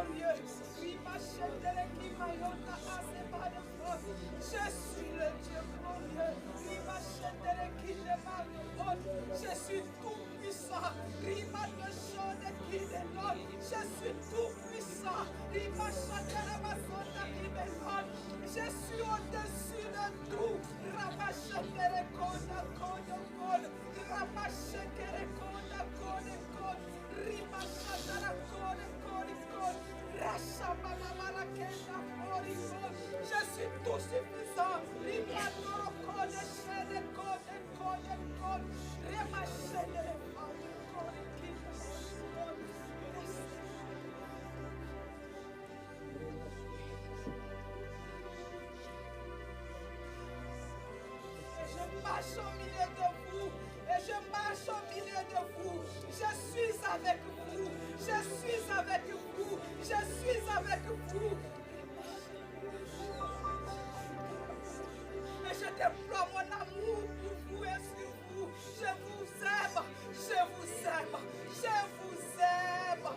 glorieux. Je suis le Dieu glorieux. Je suis tout puissant. Je suis tout puissant. Je suis au-dessus de tout. Je suis tout suffisant. Je marche au milieu de vous. Et je marche au milieu de vous. Je suis avec vous. Je suis avec vous. Je suis avec vous. Et je déploie mon amour pour vous et sur vous. Je vous aime. Je vous aime. Je vous aime.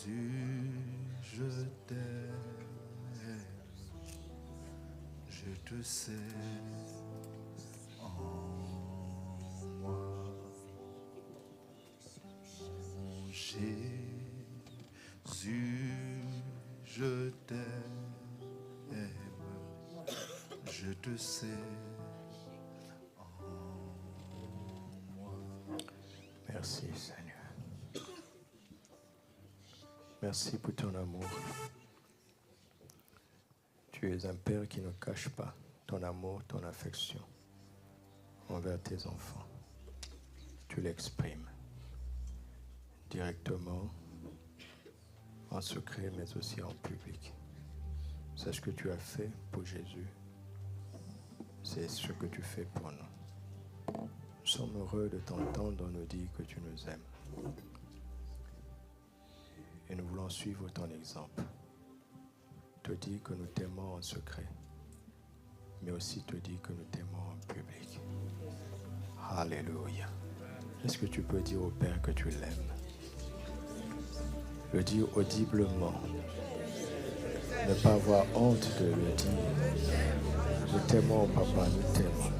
Jésus, je t'aime, je te sais en moi. Mon Jésus, je t'aime, je te sais en moi. Merci Seigneur. Merci pour ton amour. Tu es un Père qui ne cache pas ton amour, ton affection envers tes enfants. Tu l'exprimes directement, en secret, mais aussi en public. C'est ce que tu as fait pour Jésus. C'est ce que tu fais pour nous. Nous sommes heureux de t'entendre nous dire que tu nous aimes. Et nous voulons suivre ton exemple. Te dire que nous t'aimons en secret, mais aussi te dire que nous t'aimons en public. Alléluia. Est-ce que tu peux dire au Père que tu l'aimes? Le dire audiblement. Ne pas avoir honte de le dire. Nous t'aimons, papa, nous t'aimons.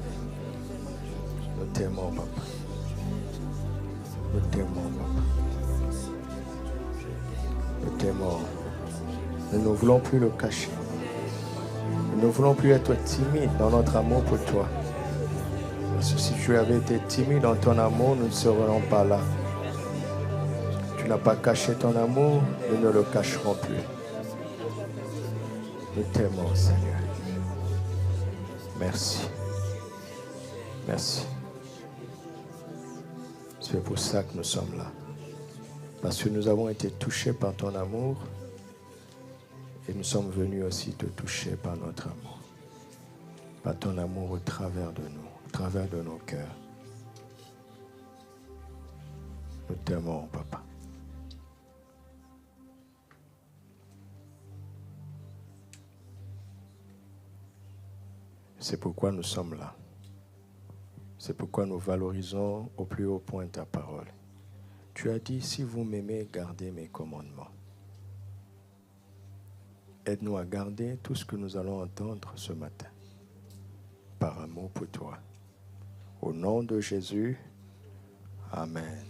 Nous t'aimons, papa. Nous t'aimons, papa. Nous t'aimons. Nous ne voulons plus le cacher. Nous ne voulons plus être timides dans notre amour pour toi. Parce que si tu avais été timide dans ton amour, nous ne serions pas là. Tu n'as pas caché ton amour, nous ne le cacherons plus. Nous t'aimons, Seigneur. Merci. Merci. C'est pour ça que nous sommes là. Parce que nous avons été touchés par ton amour et nous sommes venus aussi te toucher par notre amour. Par ton amour au travers de nous, au travers de nos cœurs. Nous t'aimons, papa. C'est pourquoi nous sommes là. C'est pourquoi nous valorisons au plus haut point ta parole. Tu as dit, si vous m'aimez, gardez mes commandements. Aide-nous à garder tout ce que nous allons entendre ce matin. Par amour pour toi. Au nom de Jésus, Amen.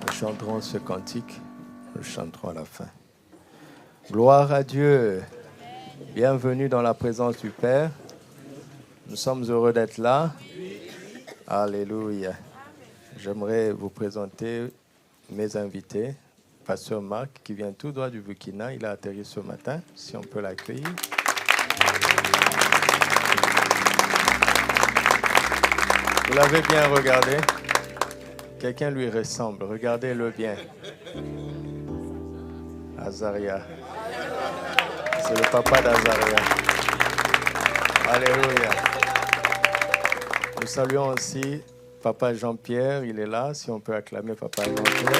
Nous chanterons ce cantique, nous le chanterons à la fin. Gloire à Dieu. Bienvenue dans la présence du Père. Nous sommes heureux d'être là. Alléluia. J'aimerais vous présenter mes invités. Pasteur Marc, qui vient tout droit du Burkina. Il a atterri ce matin, si on peut l'accueillir. Vous l'avez bien regardé? Quelqu'un lui ressemble. Regardez-le bien. Azaria. C'est le papa d'Azaria. Alléluia. Nous saluons aussi Papa Jean-Pierre. Il est là. Si on peut acclamer Papa Jean-Pierre.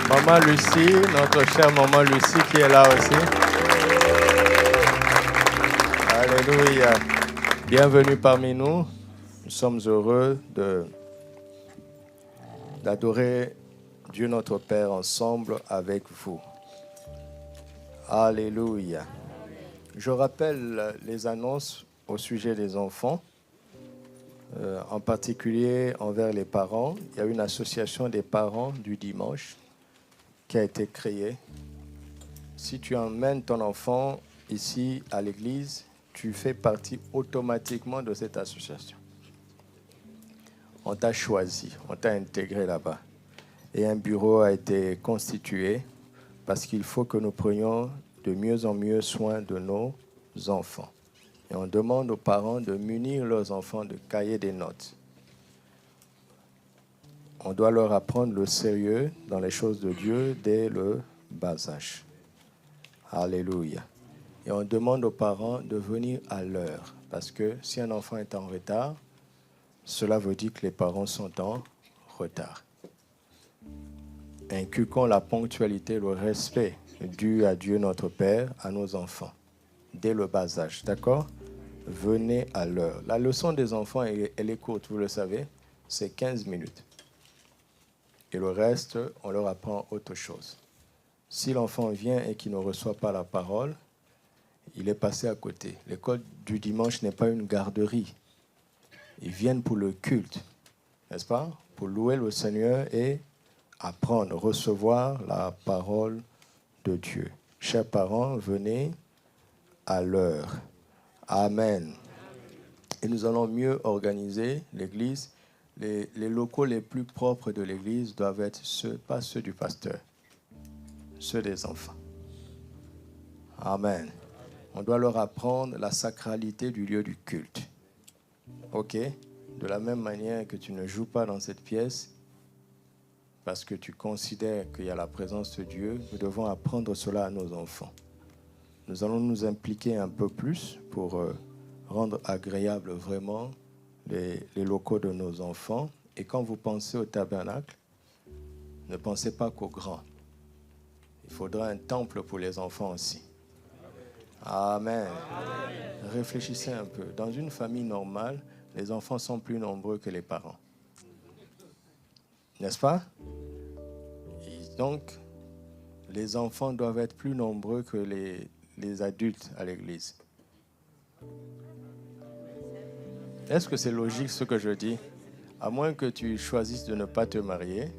Maman Lucie, notre chère maman Lucie qui est là aussi. Alléluia. Bienvenue parmi nous. Nous sommes heureux d'adorer Dieu notre Père ensemble avec vous. Alléluia. Je rappelle les annonces au sujet des enfants, en particulier envers les parents. Il y a une association des parents du dimanche qui a été créée. Si tu emmènes ton enfant ici à l'église, tu fais partie automatiquement de cette association. On t'a choisi, on t'a intégré là-bas. Et un bureau a été constitué parce qu'il faut que nous prenions de mieux en mieux soin de nos enfants. Et on demande aux parents de munir leurs enfants de cahiers des notes. On doit leur apprendre le sérieux dans les choses de Dieu dès le bas âge. Alléluia. Et on demande aux parents de venir à l'heure. Parce que si un enfant est en retard, cela veut dire que les parents sont en retard. Inculquons la ponctualité, le respect dû à Dieu notre Père, à nos enfants, dès le bas âge. D'accord? Venez à l'heure. La leçon des enfants, elle est courte, vous le savez, c'est 15 minutes. Et le reste, on leur apprend autre chose. Si l'enfant vient et qu'il ne reçoit pas la parole, il est passé à côté. L'école du dimanche n'est pas une garderie. Ils viennent pour le culte, n'est-ce pas? Pour louer le Seigneur et apprendre, recevoir la parole de Dieu. Chers parents, venez à l'heure. Amen. Et nous allons mieux organiser l'église. Les locaux les plus propres de l'église doivent être ceux, pas ceux du pasteur, ceux des enfants. Amen. On doit leur apprendre la sacralité du lieu du culte. OK? De la même manière que tu ne joues pas dans cette pièce parce que tu considères qu'il y a la présence de Dieu, nous devons apprendre cela à nos enfants. Nous allons nous impliquer un peu plus pour rendre agréable vraiment les locaux de nos enfants. Et quand vous pensez au tabernacle, ne pensez pas qu'aux grands. Il faudra un temple pour les enfants aussi. Amen. Amen. Réfléchissez un peu. Dans une famille normale, les enfants sont plus nombreux que les parents. N'est-ce pas? Et donc, les enfants doivent être plus nombreux que les adultes à l'église. Est-ce que c'est logique ce que je dis? À moins que tu choisisses de ne pas te marier.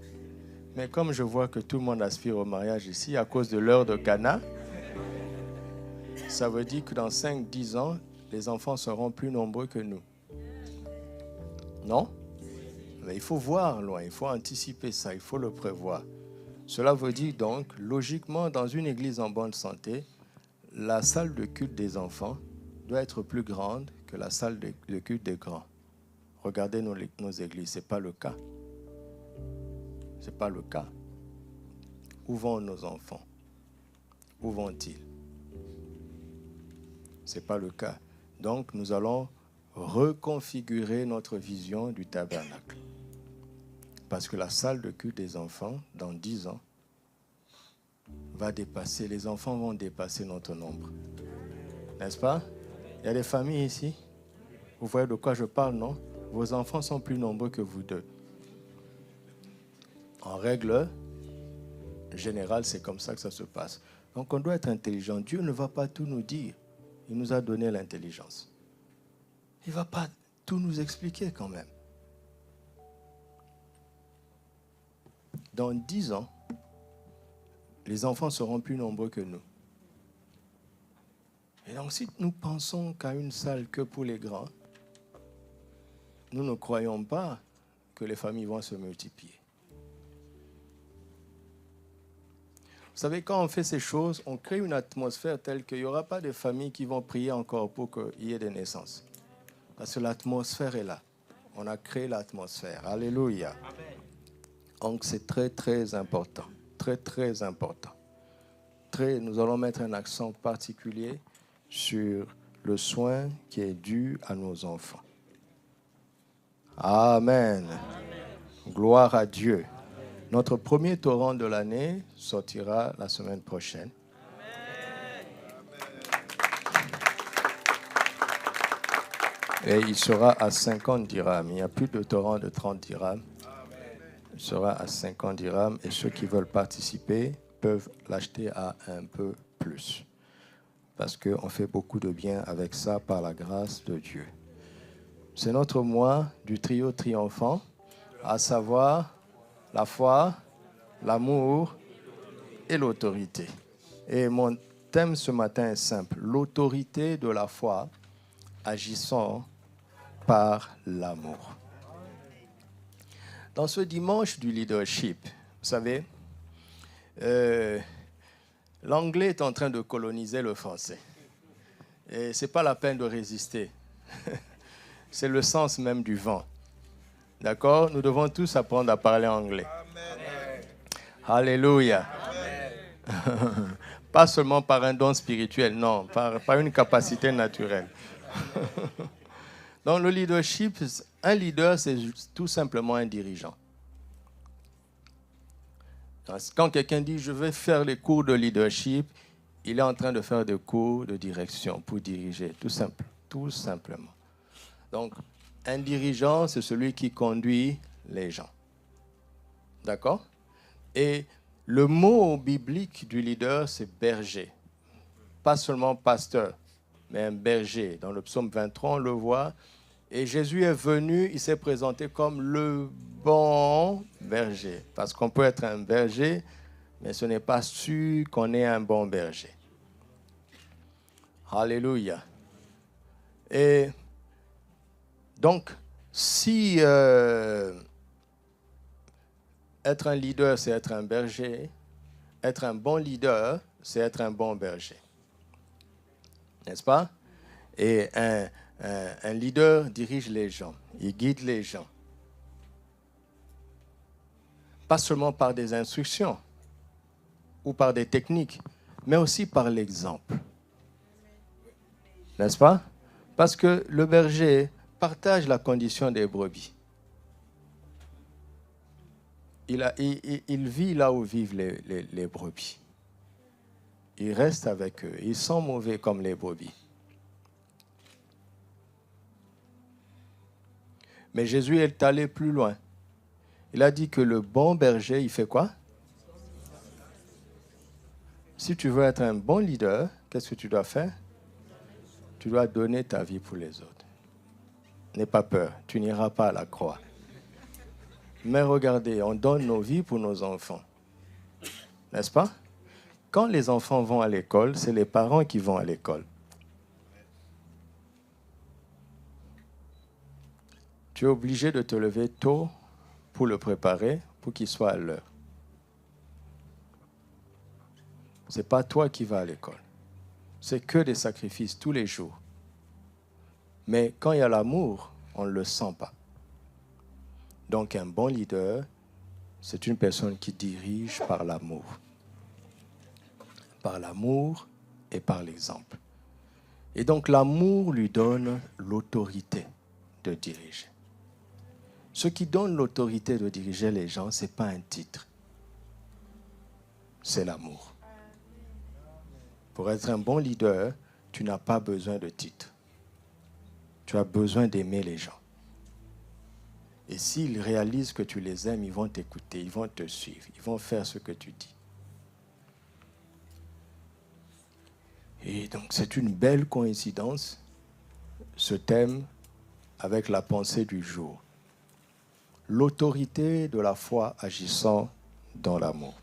Mais comme je vois que tout le monde aspire au mariage ici à cause de l'heure de Cana, ça veut dire que dans 5-10 ans, les enfants seront plus nombreux que nous. Non? Mais il faut voir loin, il faut anticiper ça, il faut le prévoir. Cela veut dire donc, logiquement, dans une église en bonne santé, la salle de culte des enfants doit être plus grande que la salle de culte des grands. Regardez nos églises, ce n'est pas le cas. Ce n'est pas le cas. Où vont nos enfants? Où vont-ils? Ce n'est pas le cas. Donc, nous allons reconfigurer notre vision du tabernacle. Parce que la salle de culte des enfants, dans 10 ans, va dépasser, les enfants vont dépasser notre nombre. N'est-ce pas? Il y a des familles ici. Vous voyez de quoi je parle, non? Vos enfants sont plus nombreux que vous deux. En règle générale, c'est comme ça que ça se passe. Donc on doit être intelligent. Dieu ne va pas tout nous dire. Il nous a donné l'intelligence. Il ne va pas tout nous expliquer quand même. Dans 10 ans, les enfants seront plus nombreux que nous. Et donc si nous pensons qu'à une salle que pour les grands, nous ne croyons pas que les familles vont se multiplier. Vous savez, quand on fait ces choses, on crée une atmosphère telle qu'il n'y aura pas de familles qui vont prier encore pour qu'il y ait des naissances. Parce que l'atmosphère est là. On a créé l'atmosphère. Alléluia. Donc c'est très, très important. Très, très important. Nous allons mettre un accent particulier sur le soin qui est dû à nos enfants. Amen. Gloire à Dieu. Notre premier torrent de l'année sortira la semaine prochaine. Et il sera à 50 dirhams. Il n'y a plus de torrent de 30 dirhams. Il sera à 50 dirhams. Et ceux qui veulent participer peuvent l'acheter à un peu plus. Parce qu'on fait beaucoup de bien avec ça par la grâce de Dieu. C'est notre mois du trio triomphant, à savoir la foi, l'amour et l'autorité. Et mon thème ce matin est simple. L'autorité de la foi agissant par l'amour. Dans ce dimanche du leadership, vous savez, l'anglais est en train de coloniser le français. Et ce n'est pas la peine de résister. C'est le sens même du vent. D'accord? Nous devons tous apprendre à parler anglais. Amen. Alléluia. Amen. Pas seulement par un don spirituel, non, par une capacité naturelle. Dans le leadership, un leader, c'est tout simplement un dirigeant. Quand quelqu'un dit « je vais faire les cours de leadership », il est en train de faire des cours de direction pour diriger, tout simplement. Donc, un dirigeant, c'est celui qui conduit les gens. D'accord? Et le mot biblique du leader, c'est berger. Pas seulement pasteur, mais un berger. Dans le psaume 23, on le voit. Et Jésus est venu, il s'est présenté comme le bon berger. Parce qu'on peut être un berger, mais ce n'est pas sûr qu'on est un bon berger. Alléluia. Et donc, si être un leader, c'est être un berger, être un bon leader, c'est être un bon berger. N'est-ce pas? Et un leader dirige les gens, il guide les gens. Pas seulement par des instructions ou par des techniques, mais aussi par l'exemple. N'est-ce pas? Parce que le berger partage la condition des brebis. Il vit là où vivent les brebis. Il reste avec eux. Ils sont mauvais comme les brebis. Mais Jésus est allé plus loin. Il a dit que le bon berger, il fait quoi? Si tu veux être un bon leader, qu'est-ce que tu dois faire? Tu dois donner ta vie pour les autres. N'aie pas peur, tu n'iras pas à la croix. Mais regardez, on donne nos vies pour nos enfants. N'est-ce pas? Quand les enfants vont à l'école, c'est les parents qui vont à l'école. Tu es obligé de te lever tôt pour le préparer, pour qu'il soit à l'heure. Ce n'est pas toi qui vas à l'école. C'est que des sacrifices tous les jours. Mais quand il y a l'amour, on ne le sent pas. Donc un bon leader, c'est une personne qui dirige par l'amour. Par l'amour et par l'exemple. Et donc l'amour lui donne l'autorité de diriger. Ce qui donne l'autorité de diriger les gens, ce n'est pas un titre. C'est l'amour. Pour être un bon leader, tu n'as pas besoin de titre. Tu as besoin d'aimer les gens. Et s'ils réalisent que tu les aimes, ils vont t'écouter, ils vont te suivre, ils vont faire ce que tu dis. Et donc c'est une belle coïncidence, ce thème, avec la pensée du jour. L'autorité de la foi agissant dans l'amour.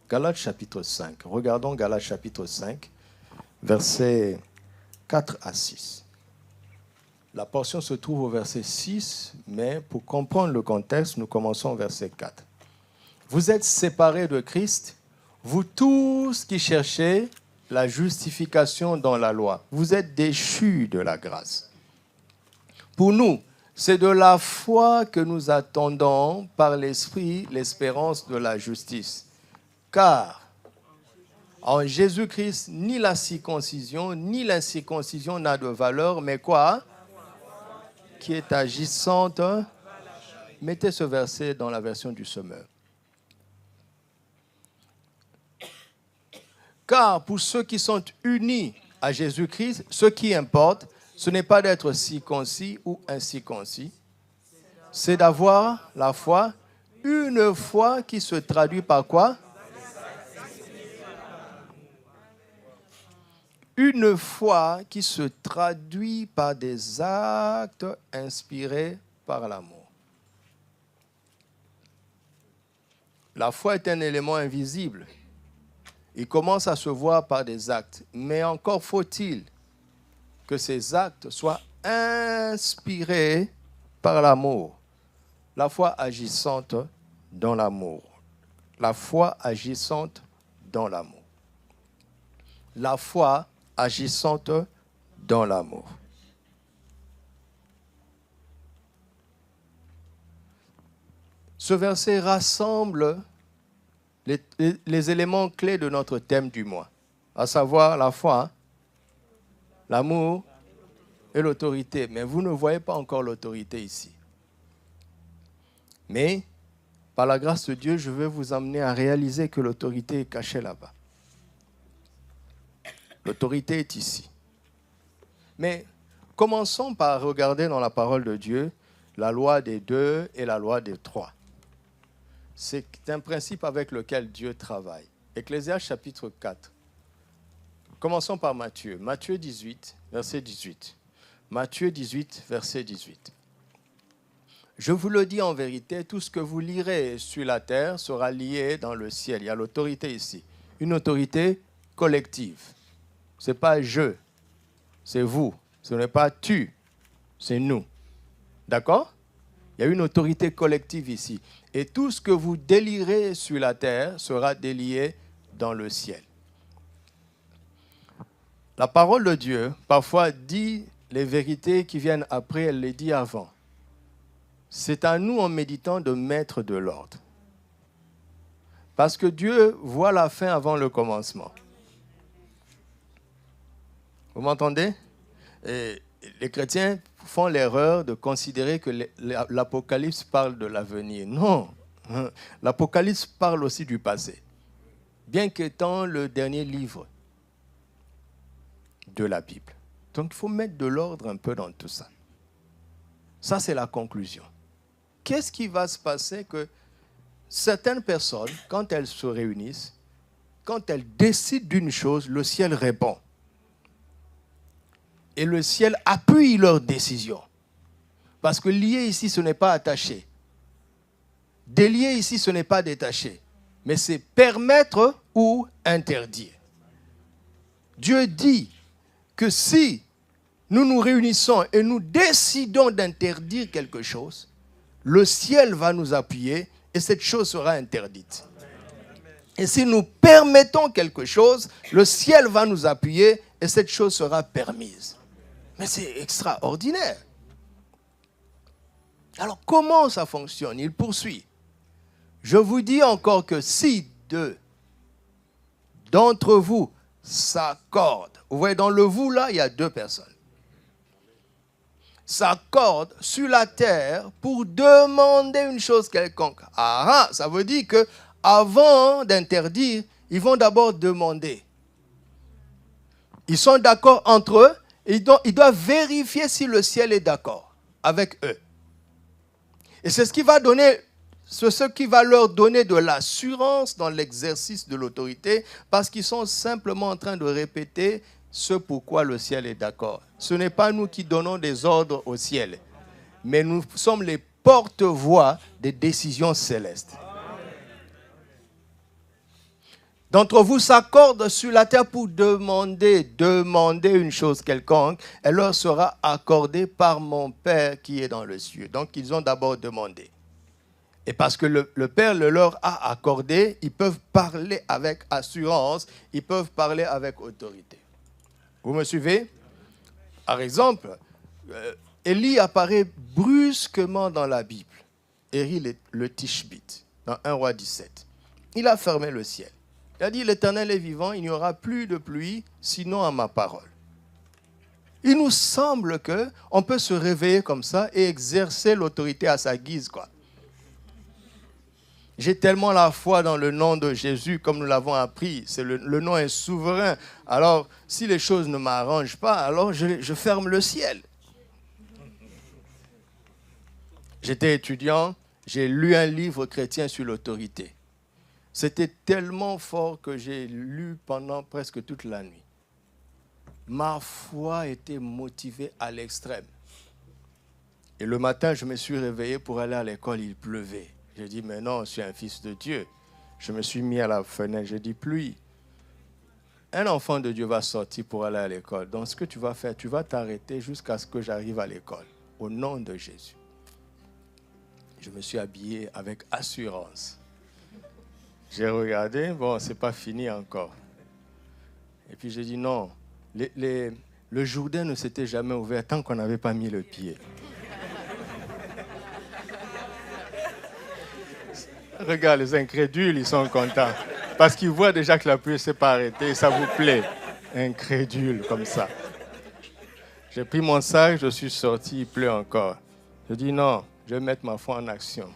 Galates chapitre 5. Regardons Galates chapitre 5, versets 4 à 6. La portion se trouve au verset 6, mais pour comprendre le contexte, nous commençons au verset 4. Vous êtes séparés de Christ, Vous tous qui cherchez la justification dans la loi, vous êtes déchus de la grâce. Pour nous, c'est de la foi que nous attendons par l'Esprit l'espérance de la justice. Car en Jésus-Christ, ni la circoncision, ni l'incirconcision n'a de valeur, mais quoi? Qui est agissante. Mettez ce verset dans la version du Semeur. Car pour ceux qui sont unis à Jésus-Christ, ce qui importe, ce n'est pas d'être circoncis ou incirconcis, c'est d'avoir la foi, une foi qui se traduit par quoi? Une foi qui se traduit par des actes inspirés par l'amour. La foi est un élément invisible. Il commence à se voir par des actes. Mais encore faut-il que ces actes soient inspirés par l'amour. La foi agissante dans l'amour. La foi agissante dans l'amour. La foi agissante dans l'amour. Ce verset rassemble les éléments clés de notre thème du mois, à savoir la foi, l'amour et l'autorité. Mais vous ne voyez pas encore l'autorité ici. Mais, par la grâce de Dieu, je vais vous amener à réaliser que l'autorité est cachée là-bas. L'autorité est ici. Mais commençons par regarder dans la parole de Dieu la loi des 2 et la loi des 3. C'est un principe avec lequel Dieu travaille. Ecclésiaste chapitre 4. Commençons par Matthieu. Matthieu 18, verset 18. Matthieu 18, verset 18. Je vous le dis en vérité, tout ce que vous lirez sur la terre sera lié dans le ciel. Il y a l'autorité ici. Une autorité collective. Ce n'est pas je, c'est vous. Ce n'est pas tu, c'est nous. D'accord? Il y a une autorité collective ici. Et tout ce que vous délirez sur la terre sera délié dans le ciel. La parole de Dieu, parfois, dit les vérités qui viennent après, elle les dit avant. C'est à nous, en méditant, de mettre de l'ordre. Parce que Dieu voit la fin avant le commencement. Vous m'entendez? Et les chrétiens font l'erreur de considérer que l'Apocalypse parle de l'avenir. Non, l'Apocalypse parle aussi du passé, bien qu'étant le dernier livre de la Bible. Donc il faut mettre de l'ordre un peu dans tout ça. Ça, c'est la conclusion. Qu'est-ce qui va se passer que certaines personnes, quand elles se réunissent, quand elles décident d'une chose, le ciel répond. Et le ciel appuie leur décision. Parce que lié ici, ce n'est pas attaché. Délié ici, ce n'est pas détaché. Mais c'est permettre ou interdire. Dieu dit que si nous nous réunissons et nous décidons d'interdire quelque chose, le ciel va nous appuyer et cette chose sera interdite. Et si nous permettons quelque chose, le ciel va nous appuyer et cette chose sera permise. Mais c'est extraordinaire. Alors, comment ça fonctionne? Il poursuit. Je vous dis encore que si 2 d'entre vous s'accordent, vous voyez, dans le vous, là, il y a 2 personnes, s'accordent sur la terre pour demander une chose quelconque. Ah, ça veut dire que avant d'interdire, ils vont d'abord demander. Ils sont d'accord entre eux. Ils doivent vérifier si le ciel est d'accord avec eux. Et c'est ce qui va leur donner de l'assurance dans l'exercice de l'autorité, parce qu'ils sont simplement en train de répéter ce pourquoi le ciel est d'accord. Ce n'est pas nous qui donnons des ordres au ciel, mais nous sommes les porte-voix des décisions célestes. D'entre vous s'accordent sur la terre pour demander une chose quelconque, elle leur sera accordée par mon Père qui est dans le ciel. Donc ils ont d'abord demandé. Et parce que le Père le leur a accordé, ils peuvent parler avec assurance, ils peuvent parler avec autorité. Vous me suivez? Par exemple, Élie apparaît brusquement dans la Bible. Élie le Tishbite, dans 1 roi 17. Il a fermé le ciel. Il a dit, l'Éternel est vivant, il n'y aura plus de pluie, sinon à ma parole. Il nous semble qu'on peut se réveiller comme ça et exercer l'autorité à sa guise, quoi. J'ai tellement la foi dans le nom de Jésus, comme nous l'avons appris. Le nom est souverain. Alors, si les choses ne m'arrangent pas, alors je ferme le ciel. J'étais étudiant, j'ai lu un livre chrétien sur l'autorité. C'était tellement fort que j'ai lu pendant presque toute la nuit. Ma foi était motivée à l'extrême. Et le matin, je me suis réveillé pour aller à l'école, il pleuvait. J'ai dit, mais non, je suis un fils de Dieu. Je me suis mis à la fenêtre, j'ai dit, pluie. Un enfant de Dieu va sortir pour aller à l'école. Donc, ce que tu vas faire, tu vas t'arrêter jusqu'à ce que j'arrive à l'école. Au nom de Jésus. Je me suis habillé avec assurance. J'ai regardé, bon, c'est pas fini encore. Et puis j'ai dit, non, le Jourdain ne s'était jamais ouvert tant qu'on n'avait pas mis le pied. Regarde, les incrédules, ils sont contents. Parce qu'ils voient déjà que la pluie ne s'est pas arrêtée et ça vous plaît. Incrédule, comme ça. J'ai pris mon sac, je suis sorti, il pleut encore. Je dis non, je vais mettre ma foi en action.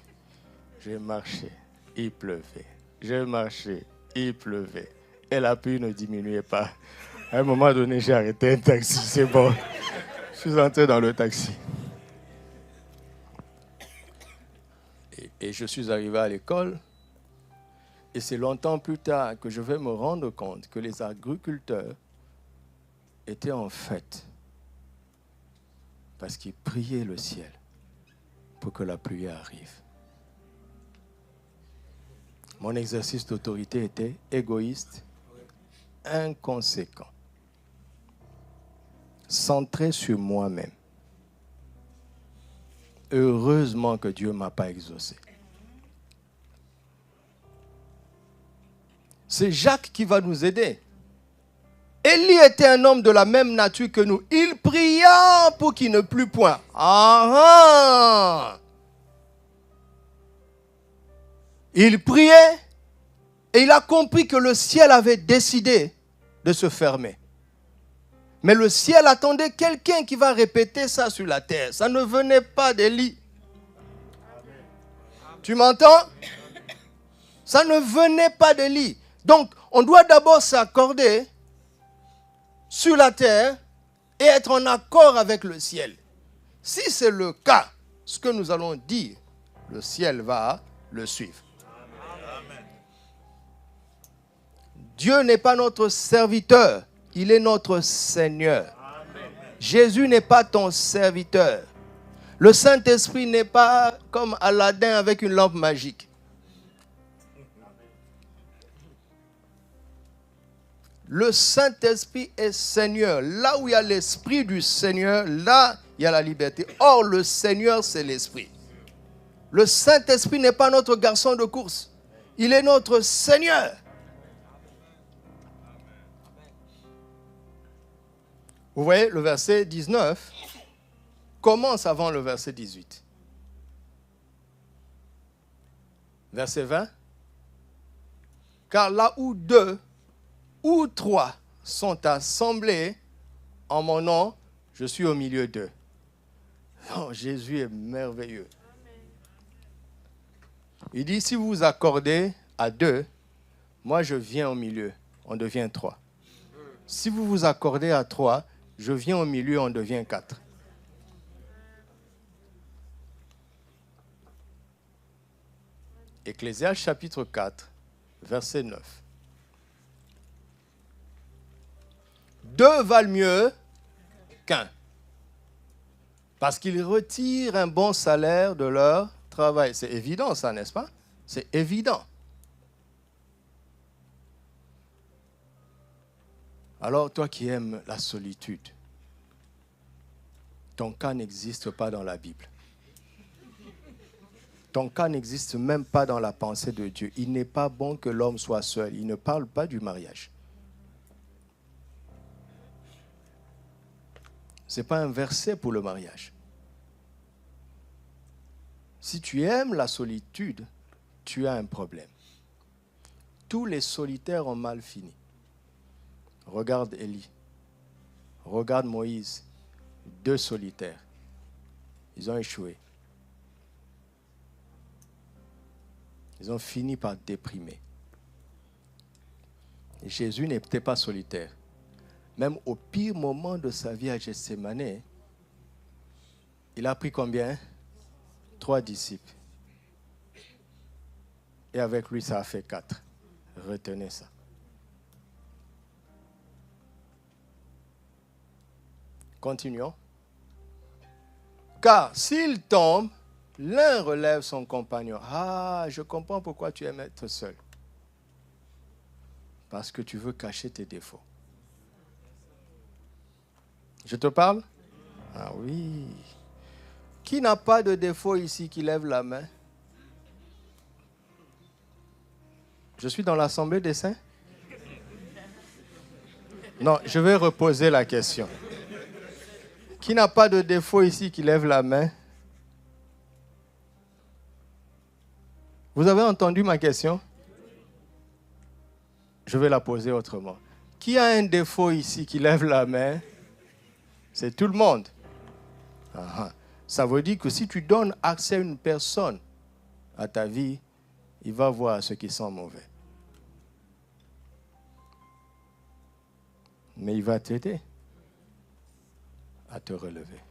J'ai marché, il pleuvait. J'ai marché, il pleuvait. Et la pluie ne diminuait pas. À un moment donné, j'ai arrêté un taxi, c'est bon. Je suis entré dans le taxi. Et je suis arrivé à l'école. Et c'est longtemps plus tard que je vais me rendre compte que les agriculteurs étaient en fête parce qu'ils priaient le ciel pour que la pluie arrive. Mon exercice d'autorité était égoïste, inconséquent, centré sur moi-même. Heureusement que Dieu ne m'a pas exaucé. C'est Jacques qui va nous aider. Élie était un homme de la même nature que nous. Il pria pour qu'il ne plût point. Il priait et il a compris que le ciel avait décidé de se fermer. Mais le ciel attendait quelqu'un qui va répéter ça sur la terre. Ça ne venait pas d'Élie. Tu m'entends? Ça ne venait pas d'Élie. Donc, on doit d'abord s'accorder sur la terre et être en accord avec le ciel. Si c'est le cas, ce que nous allons dire, le ciel va le suivre. Amen. Dieu n'est pas notre serviteur, il est notre Seigneur. Amen. Jésus n'est pas ton serviteur. Le Saint-Esprit n'est pas comme Aladdin avec une lampe magique. Le Saint-Esprit est Seigneur. Là où il y a l'Esprit du Seigneur, là, il y a la liberté. Or, le Seigneur, c'est l'Esprit. Le Saint-Esprit n'est pas notre garçon de course. Il est notre Seigneur. Vous voyez, le verset 19 commence avant le verset 18. Verset 20. Car là où 2 ou 3 sont assemblés en mon nom, je suis au milieu d'eux. Oh, Jésus est merveilleux. Il dit, si vous vous accordez à 2, moi je viens au milieu, on devient 3. Si vous vous accordez à 3, je viens au milieu, on devient 4. Ecclésiaste chapitre 4, verset 9. 2 valent mieux qu'un. Parce qu'ils retirent un bon salaire de leur travail. C'est évident ça, n'est-ce pas? C'est évident. Alors, toi qui aimes la solitude, ton cas n'existe pas dans la Bible. Ton cas n'existe même pas dans la pensée de Dieu. Il n'est pas bon que l'homme soit seul. Il ne parle pas du mariage. Ce n'est pas un verset pour le mariage. Si tu aimes la solitude, tu as un problème. Tous les solitaires ont mal fini. Regarde Élie. Regarde Moïse. 2 solitaires. Ils ont échoué. Ils ont fini par déprimer. Et Jésus n'était pas solitaire. Même au pire moment de sa vie à Gethsémane, il a pris combien? 3 disciples. Et avec lui, ça a fait 4. Retenez ça. Continuons. Car s'il tombe, l'un relève son compagnon. Ah, je comprends pourquoi tu aimes être seul. Parce que tu veux cacher tes défauts. Je te parle? Ah oui. Qui n'a pas de défaut ici qui lève la main? Je suis dans l'assemblée des saints? Non, je vais reposer la question. Qui n'a pas de défaut ici qui lève la main? Vous avez entendu ma question? Je vais la poser autrement. Qui a un défaut ici qui lève la main? C'est tout le monde. Ah, ça veut dire que si tu donnes accès à une personne à ta vie, il va voir ce qui sent mauvais. Mais il va t'aider à te relever.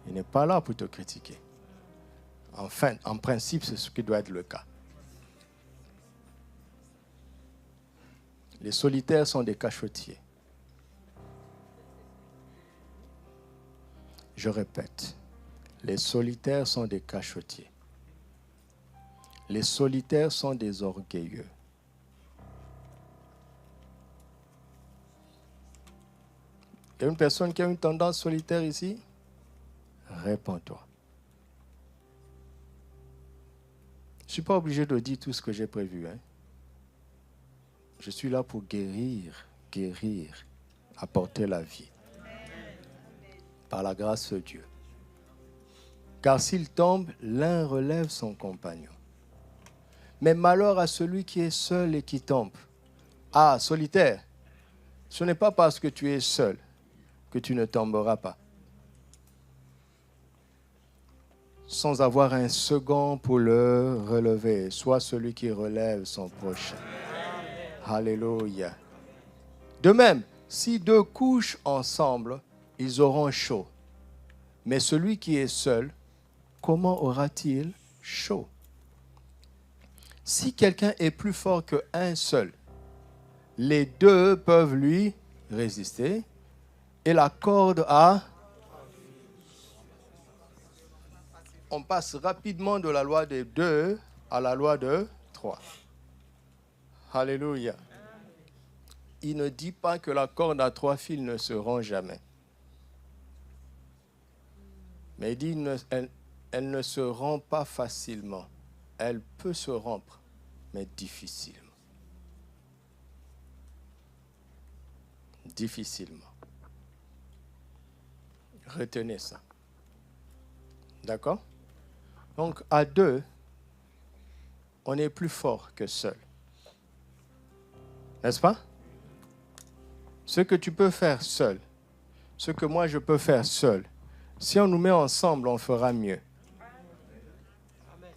Il n'est pas là pour te critiquer. Enfin, en principe, c'est ce qui doit être le cas. Les solitaires sont des cachotiers. Je répète, les solitaires sont des cachotiers. Les solitaires sont des orgueilleux. Il y a une personne qui a une tendance solitaire ici? Réponds-toi. Je ne suis pas obligé de dire tout ce que j'ai prévu. Je suis là pour guérir, apporter la vie. Par la grâce de Dieu. Car s'il tombe, l'un relève son compagnon. Mais malheur à celui qui est seul et qui tombe. Ah, solitaire, ce n'est pas parce que tu es seul que tu ne tomberas pas. Sans avoir un second pour le relever, soit celui qui relève son prochain. Alléluia. De même, si 2 couchent ensemble, ils auront chaud. Mais celui qui est seul, comment aura-t-il chaud? Si quelqu'un est plus fort qu'un seul, les 2 peuvent lui résister et la corde a... On passe rapidement de la loi de 2 à la loi de 3. Alléluia. Il ne dit pas que la corde à 3 fils ne se rompt jamais. Mais il dit elle ne se rompt pas facilement. Elle peut se rompre, mais difficilement. Difficilement. Retenez ça. D'accord? Donc, à 2, on est plus fort que seul. N'est-ce pas? Ce que tu peux faire seul, ce que moi je peux faire seul, si on nous met ensemble, on fera mieux.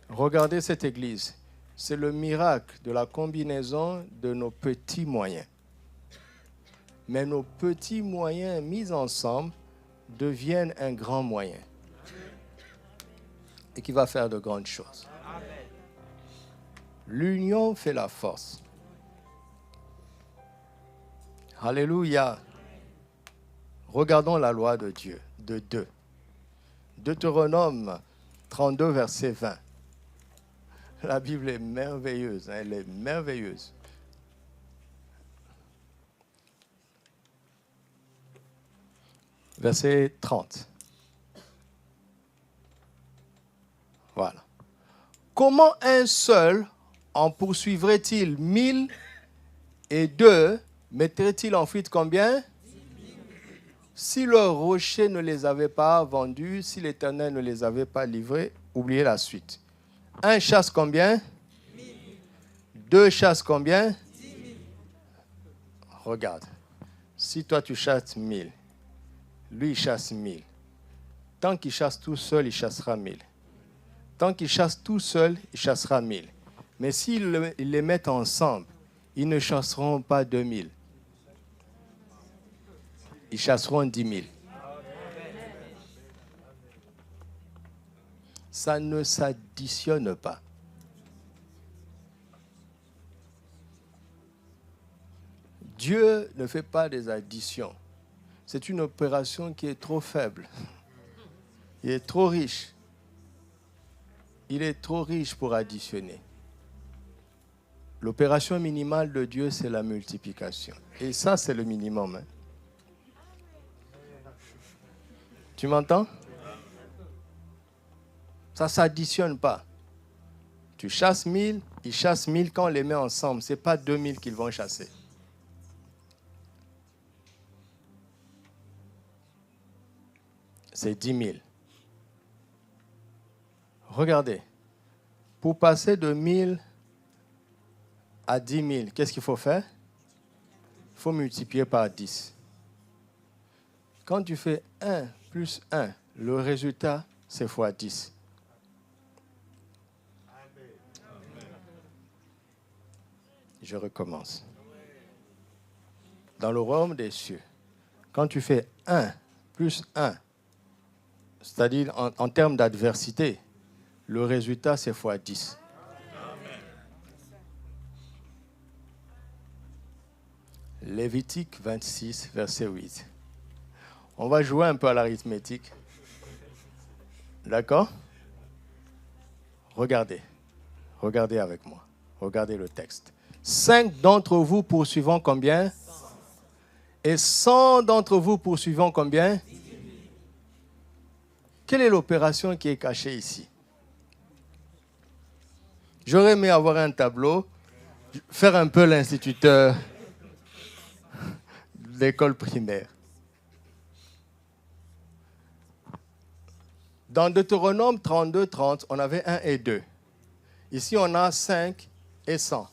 Regardez cette église. C'est le miracle de la combinaison de nos petits moyens. Mais nos petits moyens mis ensemble deviennent un grand moyen. Et qui va faire de grandes choses. L'union fait la force. Alléluia. Regardons la loi de Dieu, de 2. Deutéronome 32, verset 20. La Bible est merveilleuse, elle est merveilleuse. Verset 30. Voilà. comment un seul en poursuivrait-il 1000 et deux mettrait-il en fuite combien? Si le rocher ne les avait pas vendus, si l'Éternel ne les avait pas livrés, oubliez la suite. Un chasse combien? 2 chasse combien? Regarde. Si toi tu chasses 1000, lui il chasse 1000. Tant qu'il chasse tout seul, il chassera 1000. Tant qu'il chasse tout seul, il chassera 1000. Mais s'ils les mettent ensemble, ils ne chasseront pas 2000. Ils chasseront 10 000. Ça ne s'additionne pas. Dieu ne fait pas des additions. C'est une opération qui est trop faible. Il est trop riche. Il est trop riche pour additionner. L'opération minimale de Dieu, c'est la multiplication. Et ça, c'est le minimum. Hein. Tu m'entends? Ça ne s'additionne pas. Tu chasses 1000, ils chassent 1000 quand on les met ensemble. Ce n'est pas 2000 qu'ils vont chasser. C'est 10 000. Regardez. Pour passer de 1000 à 10 000, qu'est-ce qu'il faut faire? Il faut multiplier par 10. Quand tu fais 1 plus 1, le résultat, c'est fois 10. Je recommence. Dans le royaume des cieux, quand tu fais 1 plus 1, c'est-à-dire en termes d'adversité, le résultat, c'est fois 10. Lévitique 26, verset 8. On va jouer un peu à l'arithmétique. D'accord? Regardez. Regardez avec moi. Regardez le texte. 5 d'entre vous poursuivant combien? 100. Et 100 d'entre vous poursuivant combien? 10 000. Quelle est l'opération qui est cachée ici? J'aurais aimé avoir un tableau, faire un peu l'instituteur de l'école primaire. Dans Deutéronome 32, 30, on avait 1 et 2. Ici, on a 5 et 100.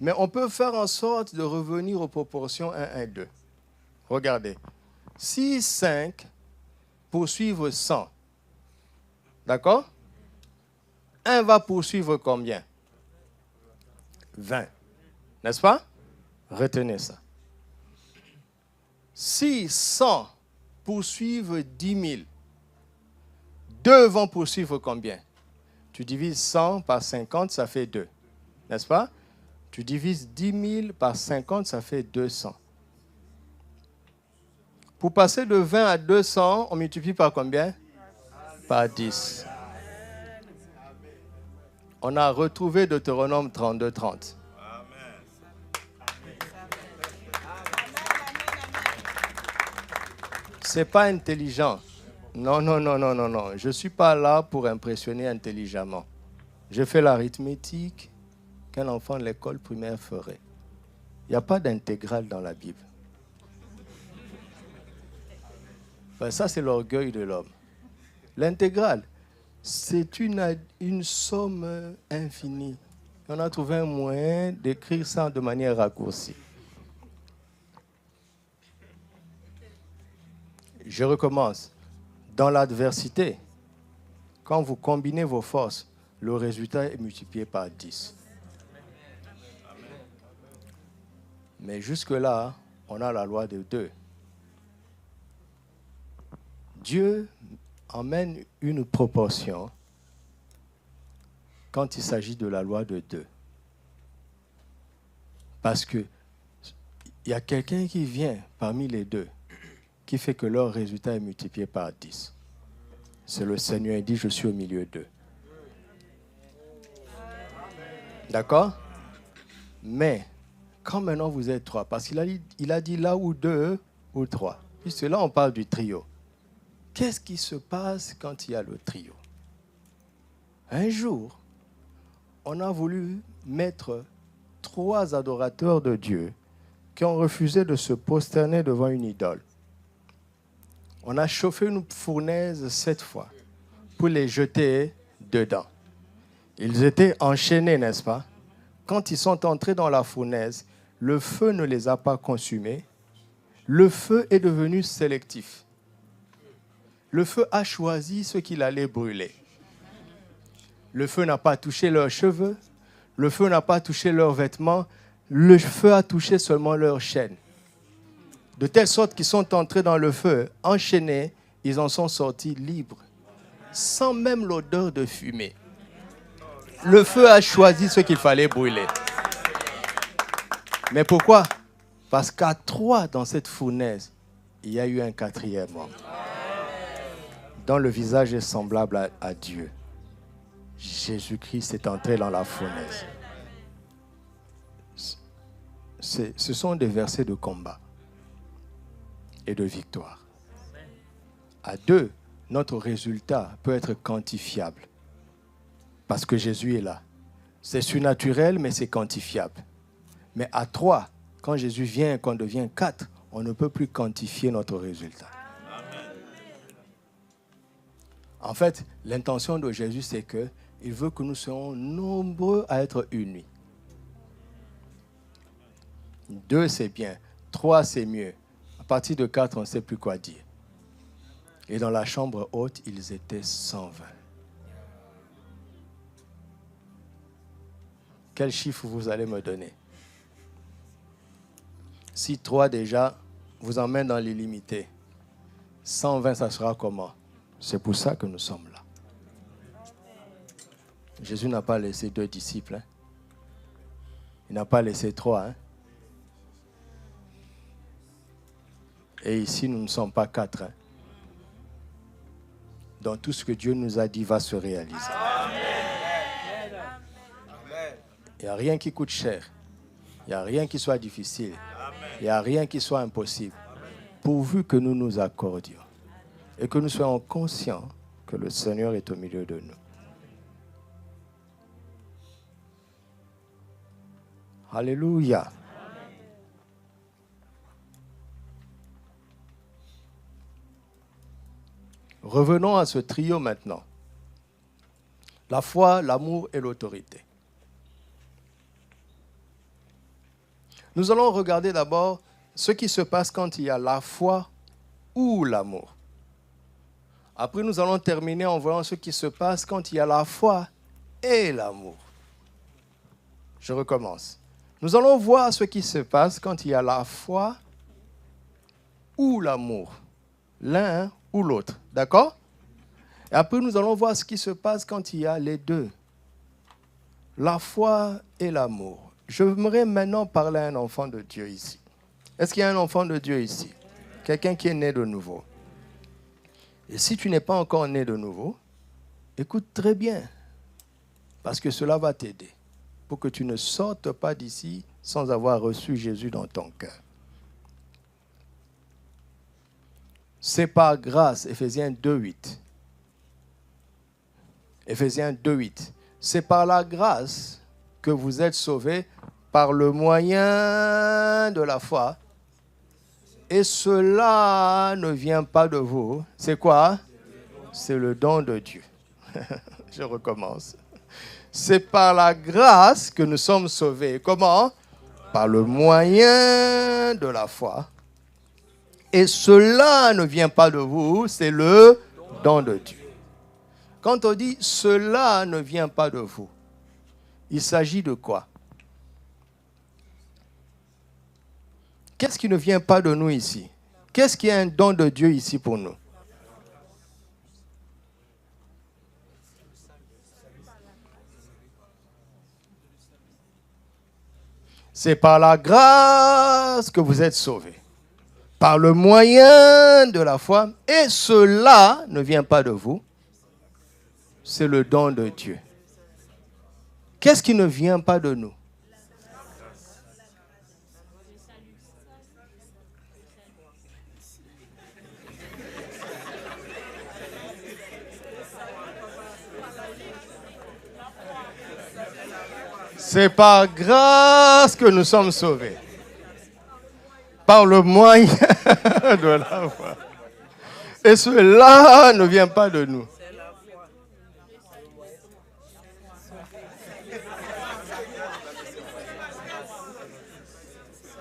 Mais on peut faire en sorte de revenir aux proportions 1 et 2. Regardez. Si 5 poursuivent 100, d'accord? 1 va poursuivre combien? 20. N'est-ce pas? Retenez ça. Si 100 poursuivent 10 000, 2 vont poursuivre combien? Tu divises 100 par 50, ça fait 2. N'est-ce pas? Tu divises 10 000 par 50, ça fait 200. Pour passer de 20 à 200, on multiplie par combien? Par 10. On a retrouvé Deutéronome 32, 30. Ce n'est pas intelligent. Non. Je ne suis pas là pour impressionner intelligemment. Je fais l'arithmétique qu'un enfant de l'école primaire ferait. Il n'y a pas d'intégrale dans la Bible. Ben, ça, c'est l'orgueil de l'homme. L'intégrale, c'est une somme infinie. On a trouvé un moyen d'écrire ça de manière raccourcie. Je recommence. Dans l'adversité, quand vous combinez vos forces, le résultat est multiplié par 10. Mais jusque-là, on a la loi de 2. Dieu emmène une proportion quand il s'agit de la loi de 2. Parce qu'il y a quelqu'un qui vient parmi les deux qui fait que leur résultat est multiplié par 10. C'est le Seigneur, il dit, je suis au milieu d'eux. D'accord? Mais, quand maintenant vous êtes 3, parce qu'il a dit là ou 2 ou 3, puisque là on parle du trio. Qu'est-ce qui se passe quand il y a le trio? Un jour, on a voulu mettre 3 adorateurs de Dieu qui ont refusé de se prosterner devant une idole. On a chauffé une fournaise 7 fois pour les jeter dedans. Ils étaient enchaînés, n'est-ce pas? Quand ils sont entrés dans la fournaise, le feu ne les a pas consumés. Le feu est devenu sélectif. Le feu a choisi ce qu'il allait brûler. Le feu n'a pas touché leurs cheveux. Le feu n'a pas touché leurs vêtements. Le feu a touché seulement leurs chaînes. De telle sorte qu'ils sont entrés dans le feu, enchaînés, ils en sont sortis libres, sans même l'odeur de fumée. Le feu a choisi ce qu'il fallait brûler. Mais pourquoi? Parce qu'à 3 dans cette fournaise, il y a eu un 4e homme, dont le visage est semblable à Dieu. Jésus-Christ est entré dans la fournaise. Ce sont des versets de combat et de victoire. À 2, notre résultat peut être quantifiable parce que Jésus est là. C'est surnaturel, mais c'est quantifiable. Mais à 3, quand Jésus vient, qu'on devient 4, on ne peut plus quantifier notre résultat. En fait, l'intention de Jésus, c'est qu'il veut que nous soyons nombreux à être unis. 2, c'est bien. 3, c'est mieux. À partir de 4, on ne sait plus quoi dire. Et dans la chambre haute, ils étaient 120. Quel chiffre vous allez me donner? Si 3 déjà vous emmène dans l'illimité, 120, ça sera comment? C'est pour ça que nous sommes là. Jésus n'a pas laissé 2 disciples. Hein? Il n'a pas laissé 3. Hein? Et ici, nous ne sommes pas 4. Hein? Donc tout ce que Dieu nous a dit va se réaliser. Il n'y a rien qui coûte cher. Il n'y a rien qui soit difficile. Il n'y a rien qui soit impossible. Pourvu que nous nous accordions et que nous soyons conscients que le Seigneur est au milieu de nous. Alléluia. Revenons à ce trio maintenant. La foi, l'amour et l'autorité. Nous allons regarder d'abord ce qui se passe quand il y a la foi ou l'amour. Après, nous allons terminer en voyant ce qui se passe quand il y a la foi et l'amour. Je recommence. Nous allons voir ce qui se passe quand il y a la foi ou l'amour. L'un ou l'autre. D'accord? Et après, nous allons voir ce qui se passe quand il y a les deux. La foi et l'amour. J'aimerais maintenant parler à un enfant de Dieu ici. Est-ce qu'il y a un enfant de Dieu ici? Quelqu'un qui est né de nouveau. Et si tu n'es pas encore né de nouveau, écoute très bien. Parce que cela va t'aider. Pour que tu ne sortes pas d'ici sans avoir reçu Jésus dans ton cœur. C'est par grâce, Éphésiens 2:8. Éphésiens 2:8. C'est par la grâce que vous êtes sauvés par le moyen de la foi. Et cela ne vient pas de vous. C'est quoi? C'est le don de Dieu. Je recommence. C'est par la grâce que nous sommes sauvés. Comment? Par le moyen de la foi. Et cela ne vient pas de vous, c'est le don de Dieu. Quand on dit cela ne vient pas de vous, il s'agit de quoi? Qu'est-ce qui ne vient pas de nous ici? Qu'est-ce qui est un don de Dieu ici pour nous? C'est par la grâce que vous êtes sauvés. Par le moyen de la foi. Et cela ne vient pas de vous. C'est le don de Dieu. Qu'est-ce qui ne vient pas de nous? C'est par grâce que nous sommes sauvés. Par le moyen de la foi. Et cela ne vient pas de nous.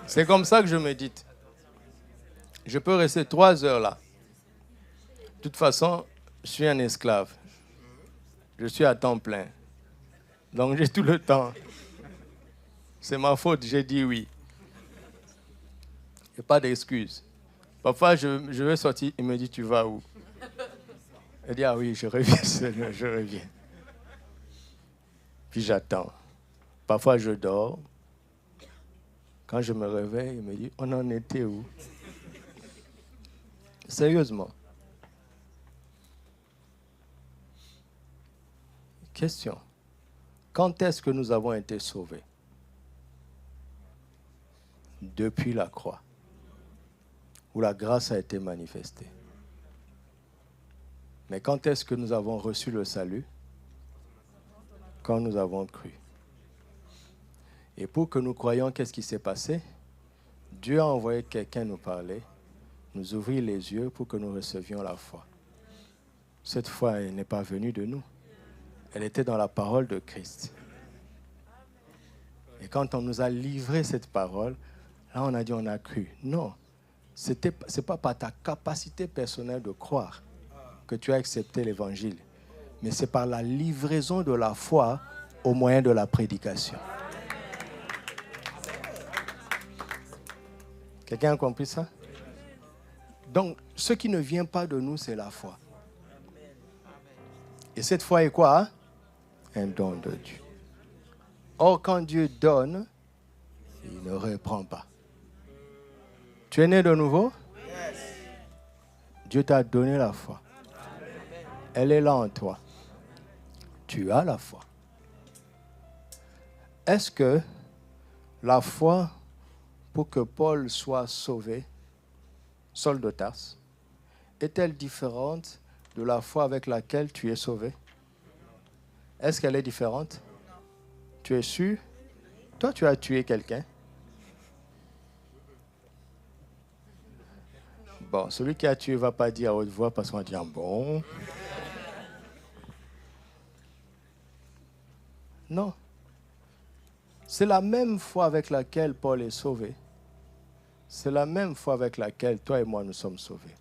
C'est comme ça que je médite. Je peux rester 3 heures là. De toute façon, je suis un esclave. Je suis à temps plein. Donc j'ai tout le temps. C'est ma faute, j'ai dit oui. Il n'y a pas d'excuse. Parfois, je vais sortir, il me dit, tu vas où? Je dis, ah oui, je reviens, Seigneur, je reviens. Puis j'attends. Parfois, je dors. Quand je me réveille, il me dit, on en était où? Sérieusement. Question. Quand est-ce que nous avons été sauvés? Depuis la croix, où la grâce a été manifestée. Mais quand est-ce que nous avons reçu le salut? Quand nous avons cru. Et pour que nous croyions, qu'est-ce qui s'est passé? Dieu a envoyé quelqu'un nous parler, nous ouvrir les yeux pour que nous recevions la foi. Cette foi, elle n'est pas venue de nous. Elle était dans la parole de Christ. Et quand on nous a livré cette parole, là on a dit on a cru. Non, ce n'est pas par ta capacité personnelle de croire que tu as accepté l'évangile, mais c'est par la livraison de la foi au moyen de la prédication. Quelqu'un a compris ça? Donc, ce qui ne vient pas de nous, c'est la foi. Et cette foi est quoi? Hein? Un don de Dieu. Or, quand Dieu donne, il ne reprend pas. Tu es né de nouveau? Dieu t'a donné la foi. Elle est là en toi. Tu as la foi. Est-ce que la foi, pour que Paul soit sauvé, Saul de Tarse, est-elle différente de la foi avec laquelle tu es sauvé? Est-ce qu'elle est différente? Tu es sûr? Toi, tu as tué quelqu'un? Bon, celui qui a tué ne va pas dire à haute voix parce qu'on va dire bon. Non. C'est la même foi avec laquelle Paul est sauvé. C'est la même foi avec laquelle toi et moi nous sommes sauvés.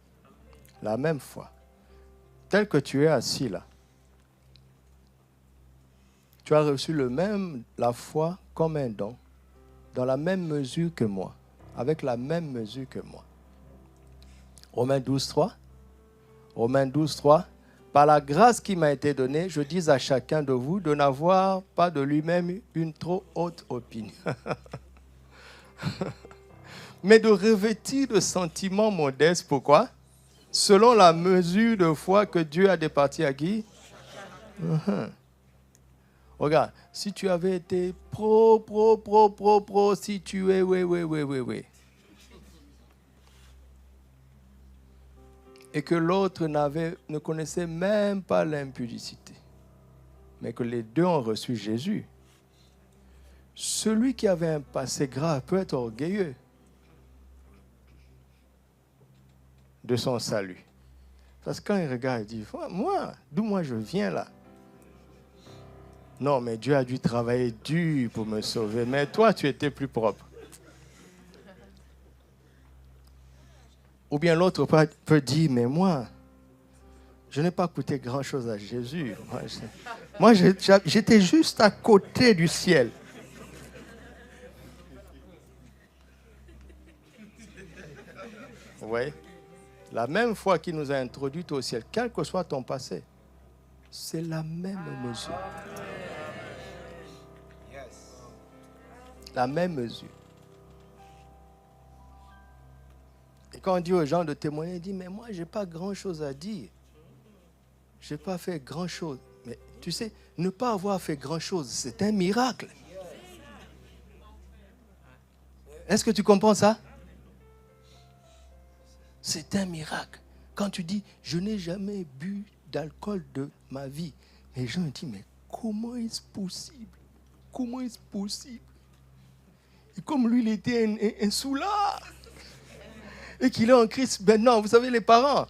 La même foi. Tel que tu es assis là. Tu as reçu la foi comme un don, dans la même mesure que moi, avec la même mesure que moi. Romains 12, 3. Romains 12, 3. Par la grâce qui m'a été donnée, je dis à chacun de vous de n'avoir pas de lui-même une trop haute opinion. Mais de revêtir de sentiments modestes. Pourquoi? Selon la mesure de foi que Dieu a départie à qui? Regarde, si tu avais été prostitué, oui. Et que l'autre ne connaissait même pas l'impudicité, mais que les deux ont reçu Jésus. Celui qui avait un passé grave peut être orgueilleux de son salut. Parce que quand il regarde, il dit, moi, d'où moi je viens là? Non, mais Dieu a dû travailler dur pour me sauver. Mais toi, tu étais plus propre. Ou bien l'autre peut dire, mais moi, je n'ai pas coûté grand-chose à Jésus. Moi, j'étais juste à côté du ciel. Vous voyez? La même foi qui nous a introduits au ciel, quel que soit ton passé, c'est la même mesure. La même mesure. Et quand on dit aux gens de témoigner, on dit, mais moi, je n'ai pas grand-chose à dire. Je n'ai pas fait grand-chose. Mais tu sais, ne pas avoir fait grand-chose, c'est un miracle. Est-ce que tu comprends ça? C'est un miracle. Quand tu dis, je n'ai jamais bu d'alcool de ma vie, les gens disent, mais comment est-ce possible? comment est-ce possible? Et comme lui, il était un soulard. Et qu'il est en Christ maintenant, vous savez, les parents,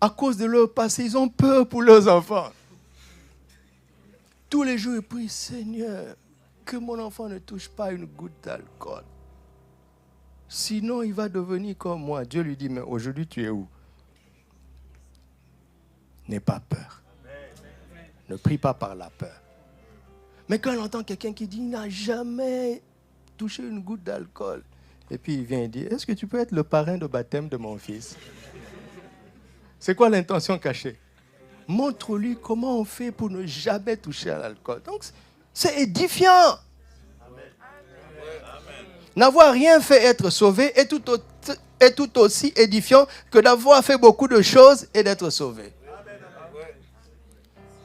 à cause de leur passé, ils ont peur pour leurs enfants. Tous les jours, ils prient, Seigneur, que mon enfant ne touche pas une goutte d'alcool. Sinon, il va devenir comme moi. Dieu lui dit, mais aujourd'hui, tu es où? N'aie pas peur. Ne prie pas par la peur. Mais quand on entend quelqu'un qui dit, il n'a jamais touché une goutte d'alcool, et puis il vient et dit, est-ce que tu peux être le parrain de baptême de mon fils? C'est quoi l'intention cachée? Montre-lui comment on fait pour ne jamais toucher à l'alcool. Donc, c'est édifiant. N'avoir rien fait être sauvé est tout aussi édifiant que d'avoir fait beaucoup de choses et d'être sauvé.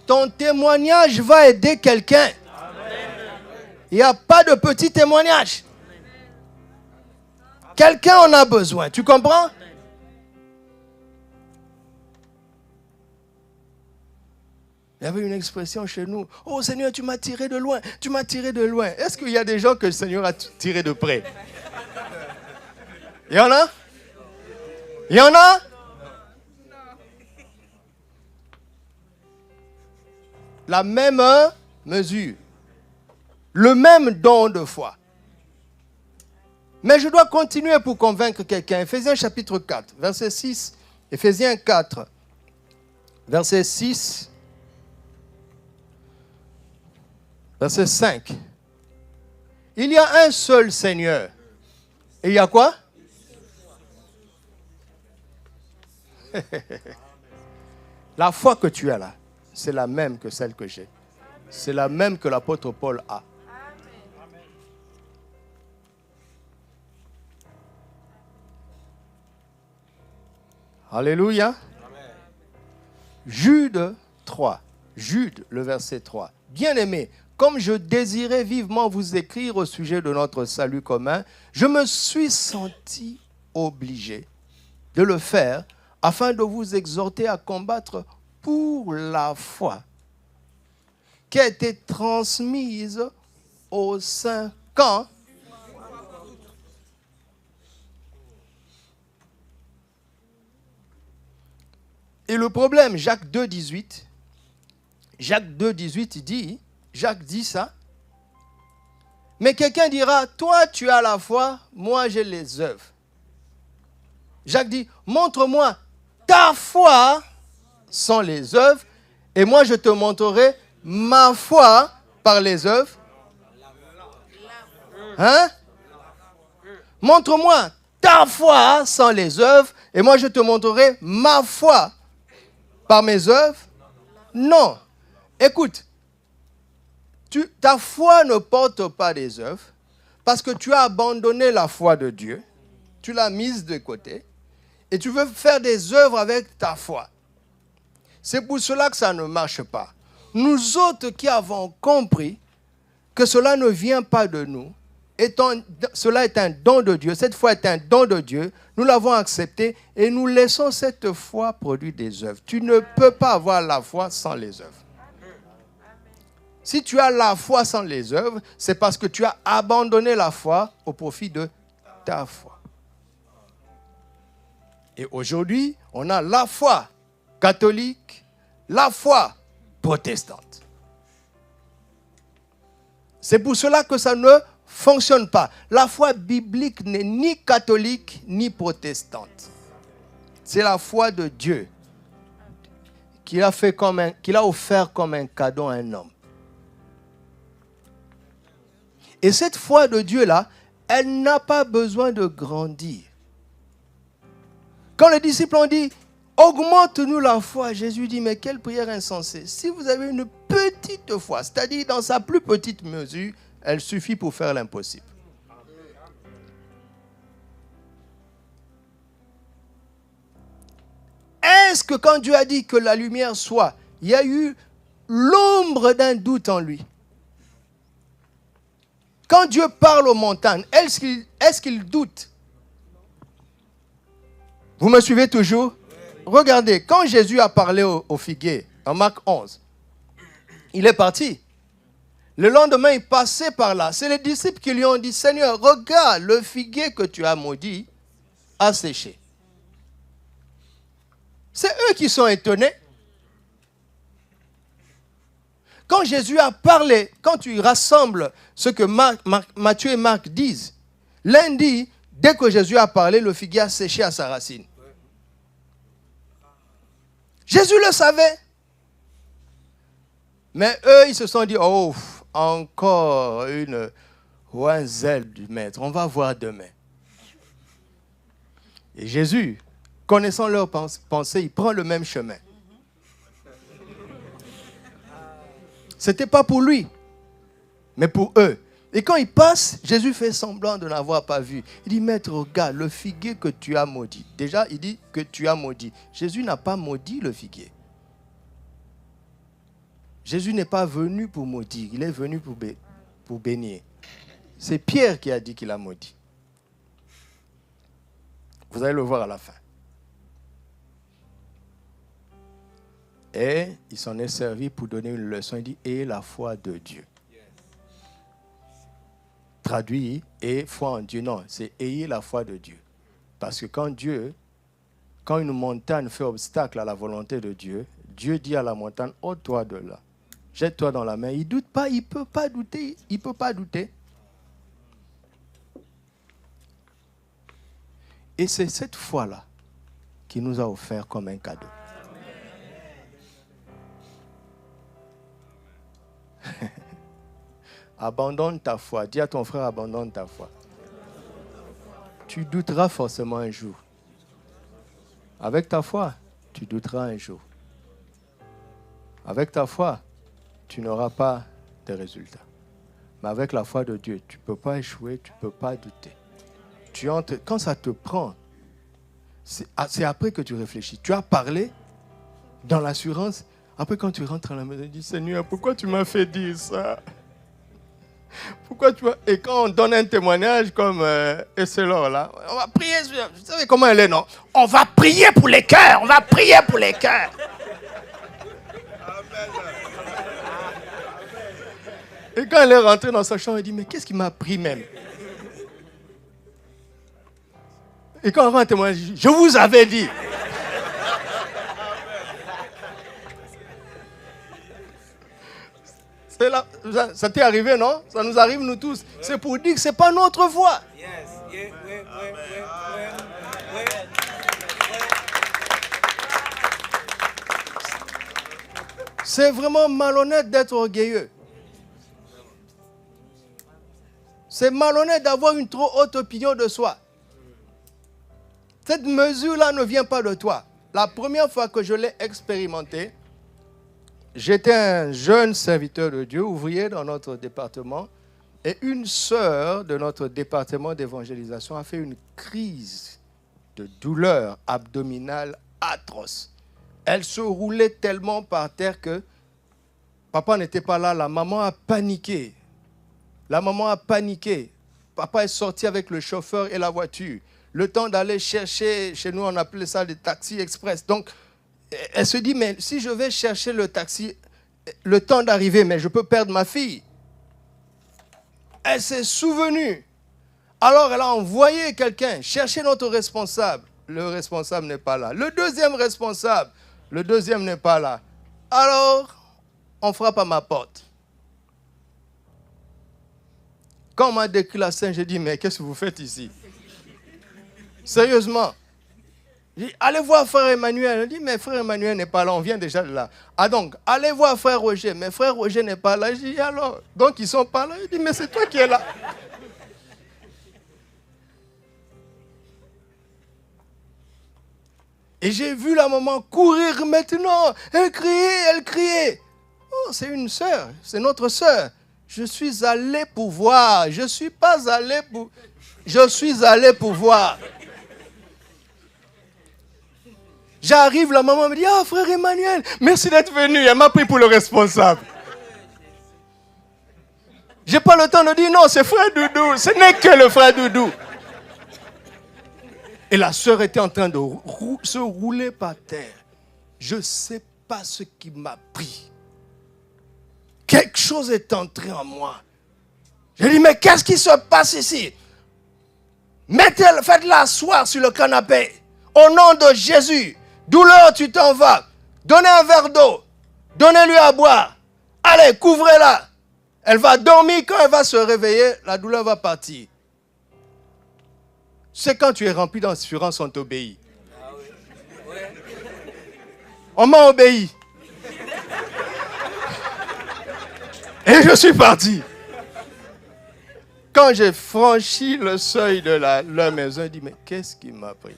Ton témoignage va aider quelqu'un. Il n'y a pas de petit témoignage. Quelqu'un en a besoin. Tu comprends? Il y avait une expression chez nous. Oh Seigneur, tu m'as tiré de loin. Tu m'as tiré de loin. Est-ce qu'il y a des gens que le Seigneur a tiré de près? Il y en a? Il y en a? La même mesure. Le même don de foi. Mais je dois continuer pour convaincre quelqu'un. Éphésiens chapitre 4, verset 6. Éphésiens 4, verset 6. Verset 5. Il y a un seul Seigneur. Et il y a quoi? La foi que tu as là, c'est la même que celle que j'ai. C'est la même que l'apôtre Paul a. Alléluia. Amen. Jude 3. Jude, le verset 3. Bien-aimés, comme je désirais vivement vous écrire au sujet de notre salut commun, je me suis senti obligé de le faire afin de vous exhorter à combattre pour la foi qui a été transmise aux saints quand? Et le problème, Jacques 2,18, il dit, Jacques dit ça, mais quelqu'un dira, toi tu as la foi, moi j'ai les œuvres. Jacques dit, montre-moi ta foi sans les œuvres, et moi je te montrerai ma foi par les œuvres. Hein? Montre-moi ta foi sans les œuvres, et moi je te montrerai ma foi par mes œuvres. Non. Écoute, ta foi ne porte pas des œuvres parce que tu as abandonné la foi de Dieu, tu l'as mise de côté et tu veux faire des œuvres avec ta foi. C'est pour cela que ça ne marche pas. Nous autres qui avons compris que cela ne vient pas de nous, cela est un don de Dieu, cette foi est un don de Dieu, nous l'avons accepté et nous laissons cette foi produire des œuvres. Tu ne peux pas avoir la foi sans les œuvres. Si tu as la foi sans les œuvres, c'est parce que tu as abandonné la foi au profit de ta foi. Et aujourd'hui, on a la foi catholique, la foi protestante. C'est pour cela que ça ne fonctionne pas. La foi biblique n'est ni catholique ni protestante. C'est la foi de Dieu qu'il a offert comme un cadeau à un homme. Et cette foi de Dieu-là, elle n'a pas besoin de grandir. Quand les disciples ont dit, augmente-nous la foi, Jésus dit, mais quelle prière insensée. Si vous avez une petite foi, c'est-à-dire dans sa plus petite mesure, elle suffit pour faire l'impossible. Est-ce que quand Dieu a dit que la lumière soit, il y a eu l'ombre d'un doute en lui? Quand Dieu parle aux montagnes, est-ce qu'il doute? Vous me suivez toujours? Regardez, quand Jésus a parlé au figuier, en Marc 11, il est parti. Le lendemain, il passait par là. C'est les disciples qui lui ont dit, Seigneur, regarde, le figuier que tu as maudit a séché. C'est eux qui sont étonnés. Quand Jésus a parlé, quand tu rassembles ce que Matthieu et Marc disent, l'un dit, dès que Jésus a parlé, le figuier a séché à sa racine. Jésus le savait. Mais eux, ils se sont dit, oh, encore un zèle du maître, on va voir demain. Et Jésus, connaissant leurs pensées, il prend le même chemin. Ce n'était pas pour lui, mais pour eux. Et quand il passe, Jésus fait semblant de n'avoir pas vu. Il dit, maître, regarde, le figuier que tu as maudit. Déjà, il dit que tu as maudit. Jésus n'a pas maudit le figuier. Jésus n'est pas venu pour maudire, il est venu pour bénir. C'est Pierre qui a dit qu'il a maudit. Vous allez le voir à la fin. Et il s'en est servi pour donner une leçon. Il dit, ayez la foi de Dieu. Traduit, ayez foi en Dieu. Non, c'est ayez la foi de Dieu. Parce que quand une montagne fait obstacle à la volonté de Dieu, Dieu dit à la montagne, ôte-toi de là. Jette-toi dans la mer. Il ne doute pas, il ne peut pas douter. Il ne peut pas douter. Et c'est cette foi-là qu'il nous a offert comme un cadeau. Abandonne ta foi. Dis à ton frère, abandonne ta foi. Tu douteras forcément un jour. Avec ta foi, tu douteras un jour. Avec ta foi, tu n'auras pas de résultats. Mais avec la foi de Dieu, tu ne peux pas échouer, tu ne peux pas douter. Quand ça te prend, c'est après que tu réfléchis. Tu as parlé dans l'assurance. Après, quand tu rentres à la maison, tu dis, Seigneur, pourquoi tu m'as fait dire ça? Pourquoi tu m'as... Et quand on donne un témoignage comme Esselor, là, on va prier. Vous savez comment elle est, non? On va prier pour les cœurs. On va prier pour les cœurs. Et quand elle est rentrée dans sa chambre, elle dit, mais qu'est-ce qui m'a pris même? Et quand on rend un témoignage, elle dit, je vous avais dit. C'est là, ça t'est arrivé, non? Ça nous arrive, nous tous. C'est pour dire que ce n'est pas notre voie. C'est vraiment malhonnête d'être orgueilleux. C'est malhonnête d'avoir une trop haute opinion de soi. Cette mesure-là ne vient pas de toi. La première fois que je l'ai expérimenté, j'étais un jeune serviteur de Dieu, ouvrier dans notre département, et une sœur de notre département d'évangélisation a fait une crise de douleur abdominale atroce. Elle se roulait tellement par terre que papa n'était pas là, la maman a paniqué. Papa est sorti avec le chauffeur et la voiture. Le temps d'aller chercher, chez nous on appelait ça des taxis express. Donc, elle se dit, mais si je vais chercher le taxi, le temps d'arriver, mais je peux perdre ma fille. Elle s'est souvenue. Alors, elle a envoyé quelqu'un chercher notre responsable. Le responsable n'est pas là. Le deuxième responsable, le deuxième n'est pas là. Alors, on frappe à ma porte. Quand on m'a décrit la scène, j'ai dit, mais qu'est-ce que vous faites ici? Sérieusement. J'ai dit, allez voir frère Emmanuel. Elle dit, mais frère Emmanuel n'est pas là, on vient déjà de là. Ah donc, allez voir frère Roger. Mais frère Roger n'est pas là. J'ai dit, alors, donc ils ne sont pas là. Il dit, mais c'est toi qui es là. Et j'ai vu la maman courir maintenant. Elle criait. Oh, c'est une sœur, c'est notre sœur. Je suis allé pour voir. Je suis allé pour voir. J'arrive, la maman me dit, ah frère Emmanuel, merci d'être venu. Elle m'a pris pour le responsable. J'ai pas le temps de dire non, c'est frère Doudou. Ce n'est que le frère Doudou. Et la sœur était en train de se rouler par terre. Je ne sais pas ce qui m'a pris. quelque chose est entré en moi. Je dis, mais qu'est-ce qui se passe ici? Faites-la asseoir sur le canapé. Au nom de Jésus. Douleur, tu t'en vas. Donnez un verre d'eau. Donnez-lui à boire. Allez, couvrez-la. Elle va dormir. Quand elle va se réveiller, la douleur va partir. C'est quand tu es rempli d'assurance, on t'obéit. On m'a obéi. Et je suis parti. Quand j'ai franchi le seuil de leur maison, je dis, mais qu'est-ce qui m'a pris?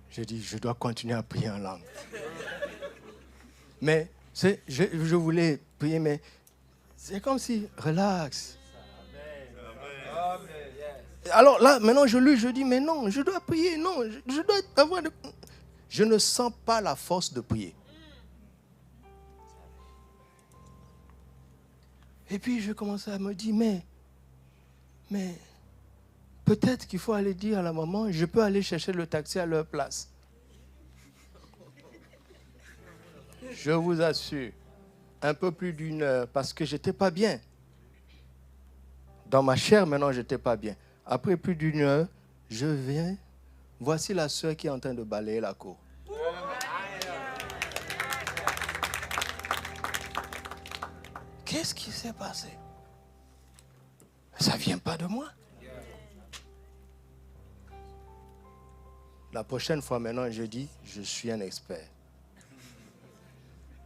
J'ai dit, je dois continuer à prier en langue. Mais je voulais prier, mais c'est comme si, relax. Alors là, maintenant je dis, mais non, je dois prier, non, je dois avoir... Je ne sens pas la force de prier. Et puis je commençais à me dire, mais peut-être qu'il faut aller dire à la maman, je peux aller chercher le taxi à leur place. Je vous assure, un peu plus d'une heure, parce que je n'étais pas bien. Dans ma chair, maintenant, je n'étais pas bien. Après plus d'une heure, je viens, voici la soeur qui est en train de balayer la cour. Qu'est-ce qui s'est passé? Ça ne vient pas de moi. La prochaine fois maintenant, je dis, je suis un expert.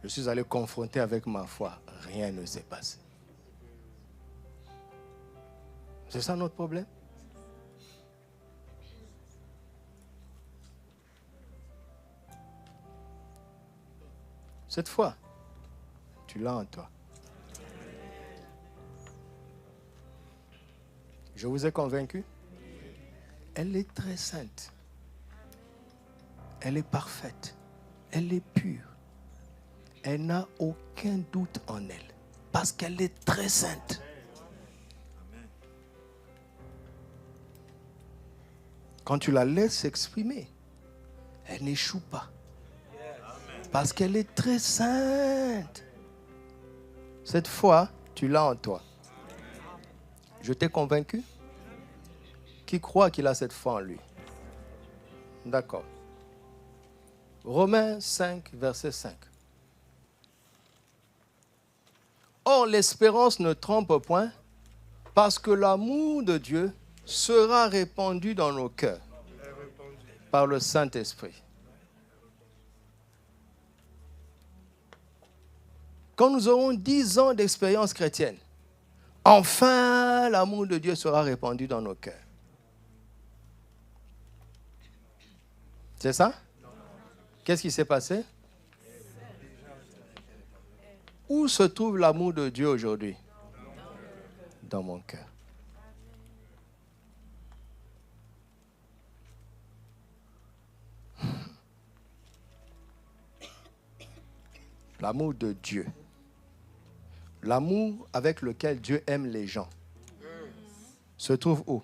Je suis allé confronter avec ma foi. Rien ne s'est passé. C'est ça notre problème? Cette fois, tu l'as en toi. Je vous ai convaincu? Elle est très sainte. Elle est parfaite. Elle est pure. Elle n'a aucun doute en elle. Parce qu'elle est très sainte. Quand tu la laisses s'exprimer, elle n'échoue pas. Parce qu'elle est très sainte. Cette foi, tu l'as en toi. Je t'ai convaincu? Qui croit qu'il a cette foi en lui? D'accord. Romains 5, verset 5. Or, l'espérance ne trompe point, parce que l'amour de Dieu sera répandu dans nos cœurs par le Saint-Esprit. Quand nous aurons 10 ans d'expérience chrétienne, enfin l'amour de Dieu sera répandu dans nos cœurs. C'est ça? Qu'est-ce qui s'est passé? Où se trouve l'amour de Dieu aujourd'hui? Dans mon cœur. L'amour de Dieu. L'amour avec lequel Dieu aime les gens se trouve où?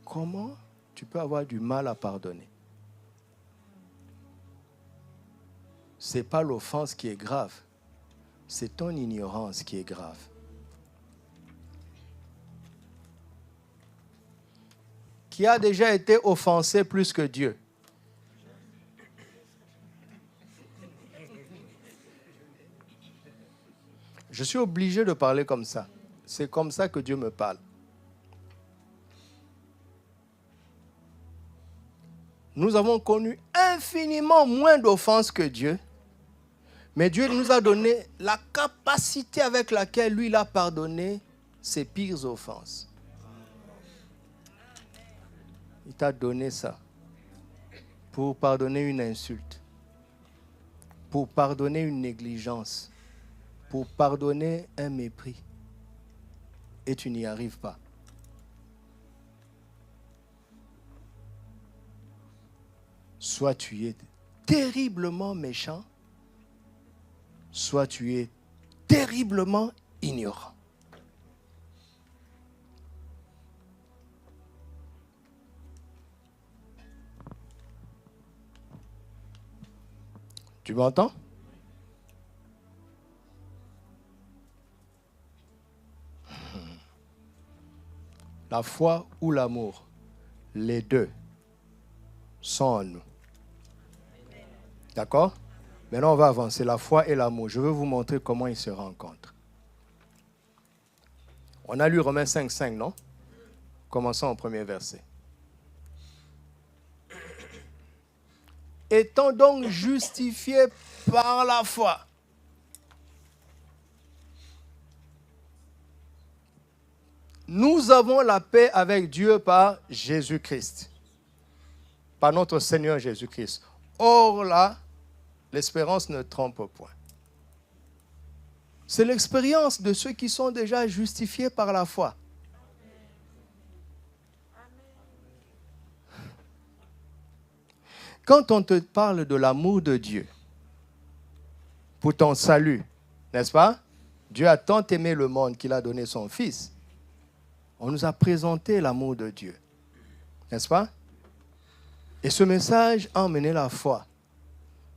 Comment tu peux avoir du mal à pardonner? Ce n'est pas l'offense qui est grave, c'est ton ignorance qui est grave. Qui a déjà été offensé plus que Dieu? Je suis obligé de parler comme ça. C'est comme ça que Dieu me parle. Nous avons connu infiniment moins d'offenses que Dieu. Mais Dieu nous a donné la capacité avec laquelle lui, il a pardonné ses pires offenses. Il t'a donné ça pour pardonner une insulte, pour pardonner une négligence, pour pardonner un mépris. Et tu n'y arrives pas. Soit tu es terriblement méchant, soit tu es terriblement ignorant. Tu m'entends? La foi ou l'amour, les deux sont en nous. D'accord? Maintenant, on va avancer. La foi et l'amour. Je veux vous montrer comment ils se rencontrent. On a lu Romains 5:5, non? Commençons au premier verset. Étant donc justifiés par la foi, nous avons la paix avec Dieu par Jésus-Christ, par notre Seigneur Jésus-Christ. Or là, l'espérance ne trompe point. C'est l'expérience de ceux qui sont déjà justifiés par la foi. Quand on te parle de l'amour de Dieu pour ton salut, n'est-ce pas? Dieu a tant aimé le monde qu'il a donné son Fils. On nous a présenté l'amour de Dieu, n'est-ce pas? Et ce message a emmené la foi.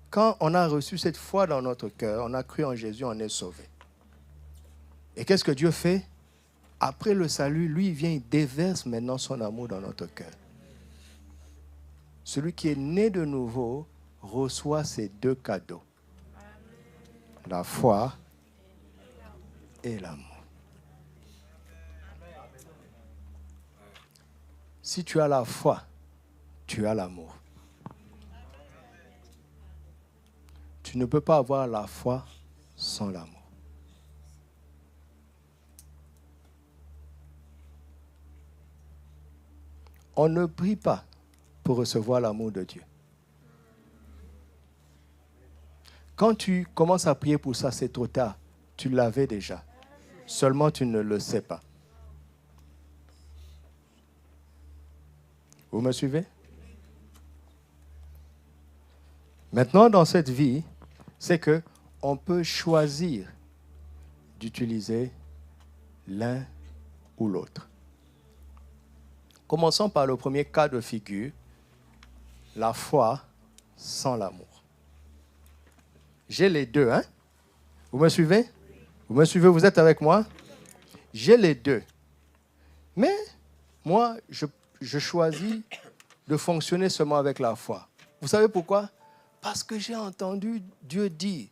Quand on a reçu cette foi dans notre cœur, on a cru en Jésus, on est sauvé. Et qu'est-ce que Dieu fait? Après le salut, lui, il vient, il déverse maintenant son amour dans notre cœur. Celui qui est né de nouveau reçoit ces deux cadeaux. La foi et l'amour. Si tu as la foi, tu as l'amour. Tu ne peux pas avoir la foi sans l'amour. On ne prie pas pour recevoir l'amour de Dieu. Quand tu commences à prier pour ça, c'est trop tard. Tu l'avais déjà. Seulement tu ne le sais pas. Vous me suivez? Maintenant, dans cette vie, c'est qu'on peut choisir d'utiliser l'un ou l'autre. Commençons par le premier cas de figure, la foi sans l'amour. J'ai les deux, hein? Vous me suivez? Vous me suivez? Vous êtes avec moi? J'ai les deux. Mais moi, je choisis de fonctionner seulement avec la foi. Vous savez pourquoi? Parce que j'ai entendu Dieu dire,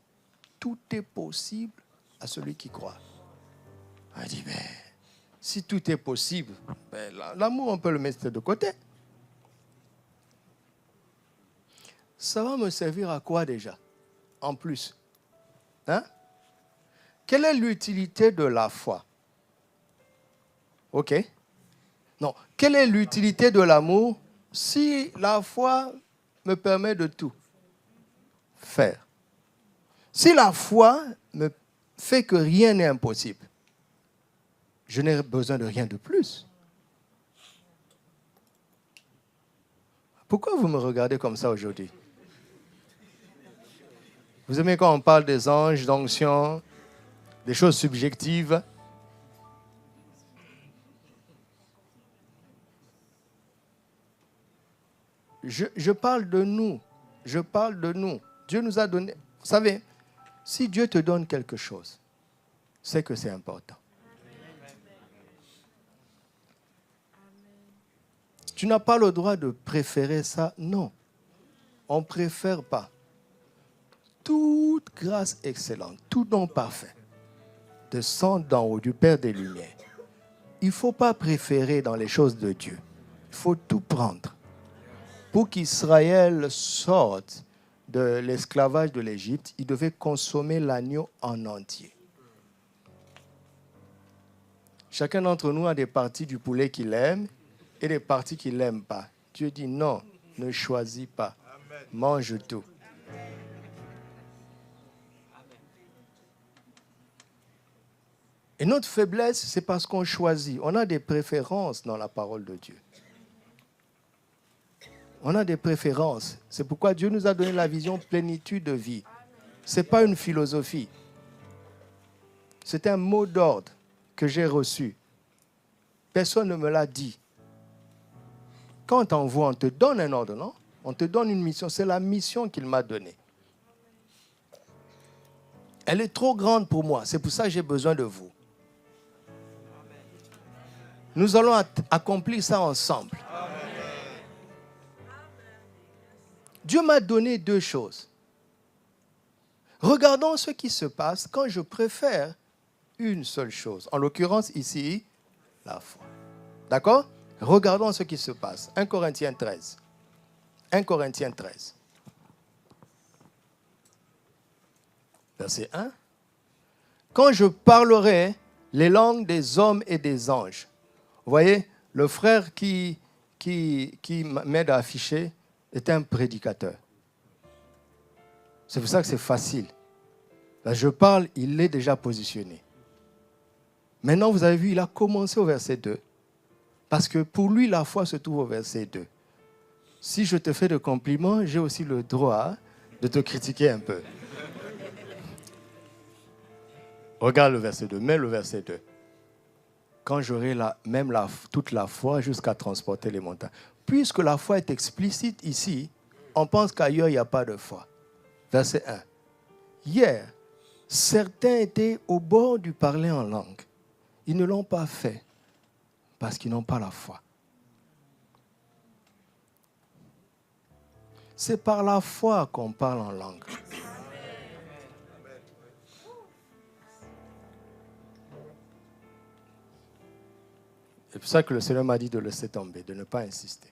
tout est possible à celui qui croit. On dit, mais si tout est possible, l'amour, on peut le mettre de côté. Ça va me servir à quoi déjà? En plus. Hein? Quelle est l'utilité de la foi? OK? Non. Quelle est l'utilité de l'amour si la foi me permet de tout faire? Si la foi me fait que rien n'est impossible, je n'ai besoin de rien de plus. Pourquoi vous me regardez comme ça aujourd'hui? Vous aimez quand on parle des anges, d'onction, des choses subjectives? Je parle de nous. Je parle de nous. Dieu nous a donné... Vous savez, si Dieu te donne quelque chose, c'est que c'est important. Tu n'as pas le droit de préférer ça. Non. On ne préfère pas. Toute grâce excellente, tout don parfait, descend d'en haut du Père des Lumières. Il ne faut pas préférer dans les choses de Dieu. Il faut tout prendre. Pour qu'Israël sorte de l'esclavage de l'Égypte, il devait consommer l'agneau en entier. Chacun d'entre nous a des parties du poulet qu'il aime et des parties qu'il n'aime pas. Dieu dit non, ne choisis pas. Mange tout. Et notre faiblesse, c'est parce qu'on choisit. On a des préférences dans la parole de Dieu. On a des préférences. C'est pourquoi Dieu nous a donné la vision plénitude de vie. Ce n'est pas une philosophie. C'est un mot d'ordre que j'ai reçu. Personne ne me l'a dit. Quand on t'envoie, on te donne un ordre, non? On te donne une mission. C'est la mission qu'il m'a donnée. Elle est trop grande pour moi. C'est pour ça que j'ai besoin de vous. Nous allons accomplir ça ensemble. Dieu m'a donné 2 choses. Regardons ce qui se passe quand je préfère une seule chose. En l'occurrence, ici, la foi. D'accord? Regardons ce qui se passe. 1 Corinthiens 13. 1 Corinthiens 13. Verset 1. Quand je parlerai les langues des hommes et des anges. Vous voyez, le frère qui m'aide à afficher est un prédicateur. C'est pour ça que c'est facile. Là, je parle, il est déjà positionné. Maintenant, vous avez vu, il a commencé au verset 2. Parce que pour lui, la foi se trouve au verset 2. Si je te fais de compliments, j'ai aussi le droit de te critiquer un peu. Regarde le verset 2, mets le verset 2. Quand j'aurai toute la foi jusqu'à transporter les montagnes. Puisque la foi est explicite ici, on pense qu'ailleurs, il n'y a pas de foi. Verset 1. Hier, certains étaient au bord du parler en langue. Ils ne l'ont pas fait parce qu'ils n'ont pas la foi. C'est par la foi qu'on parle en langue. C'est pour ça que le Seigneur m'a dit de laisser tomber, de ne pas insister.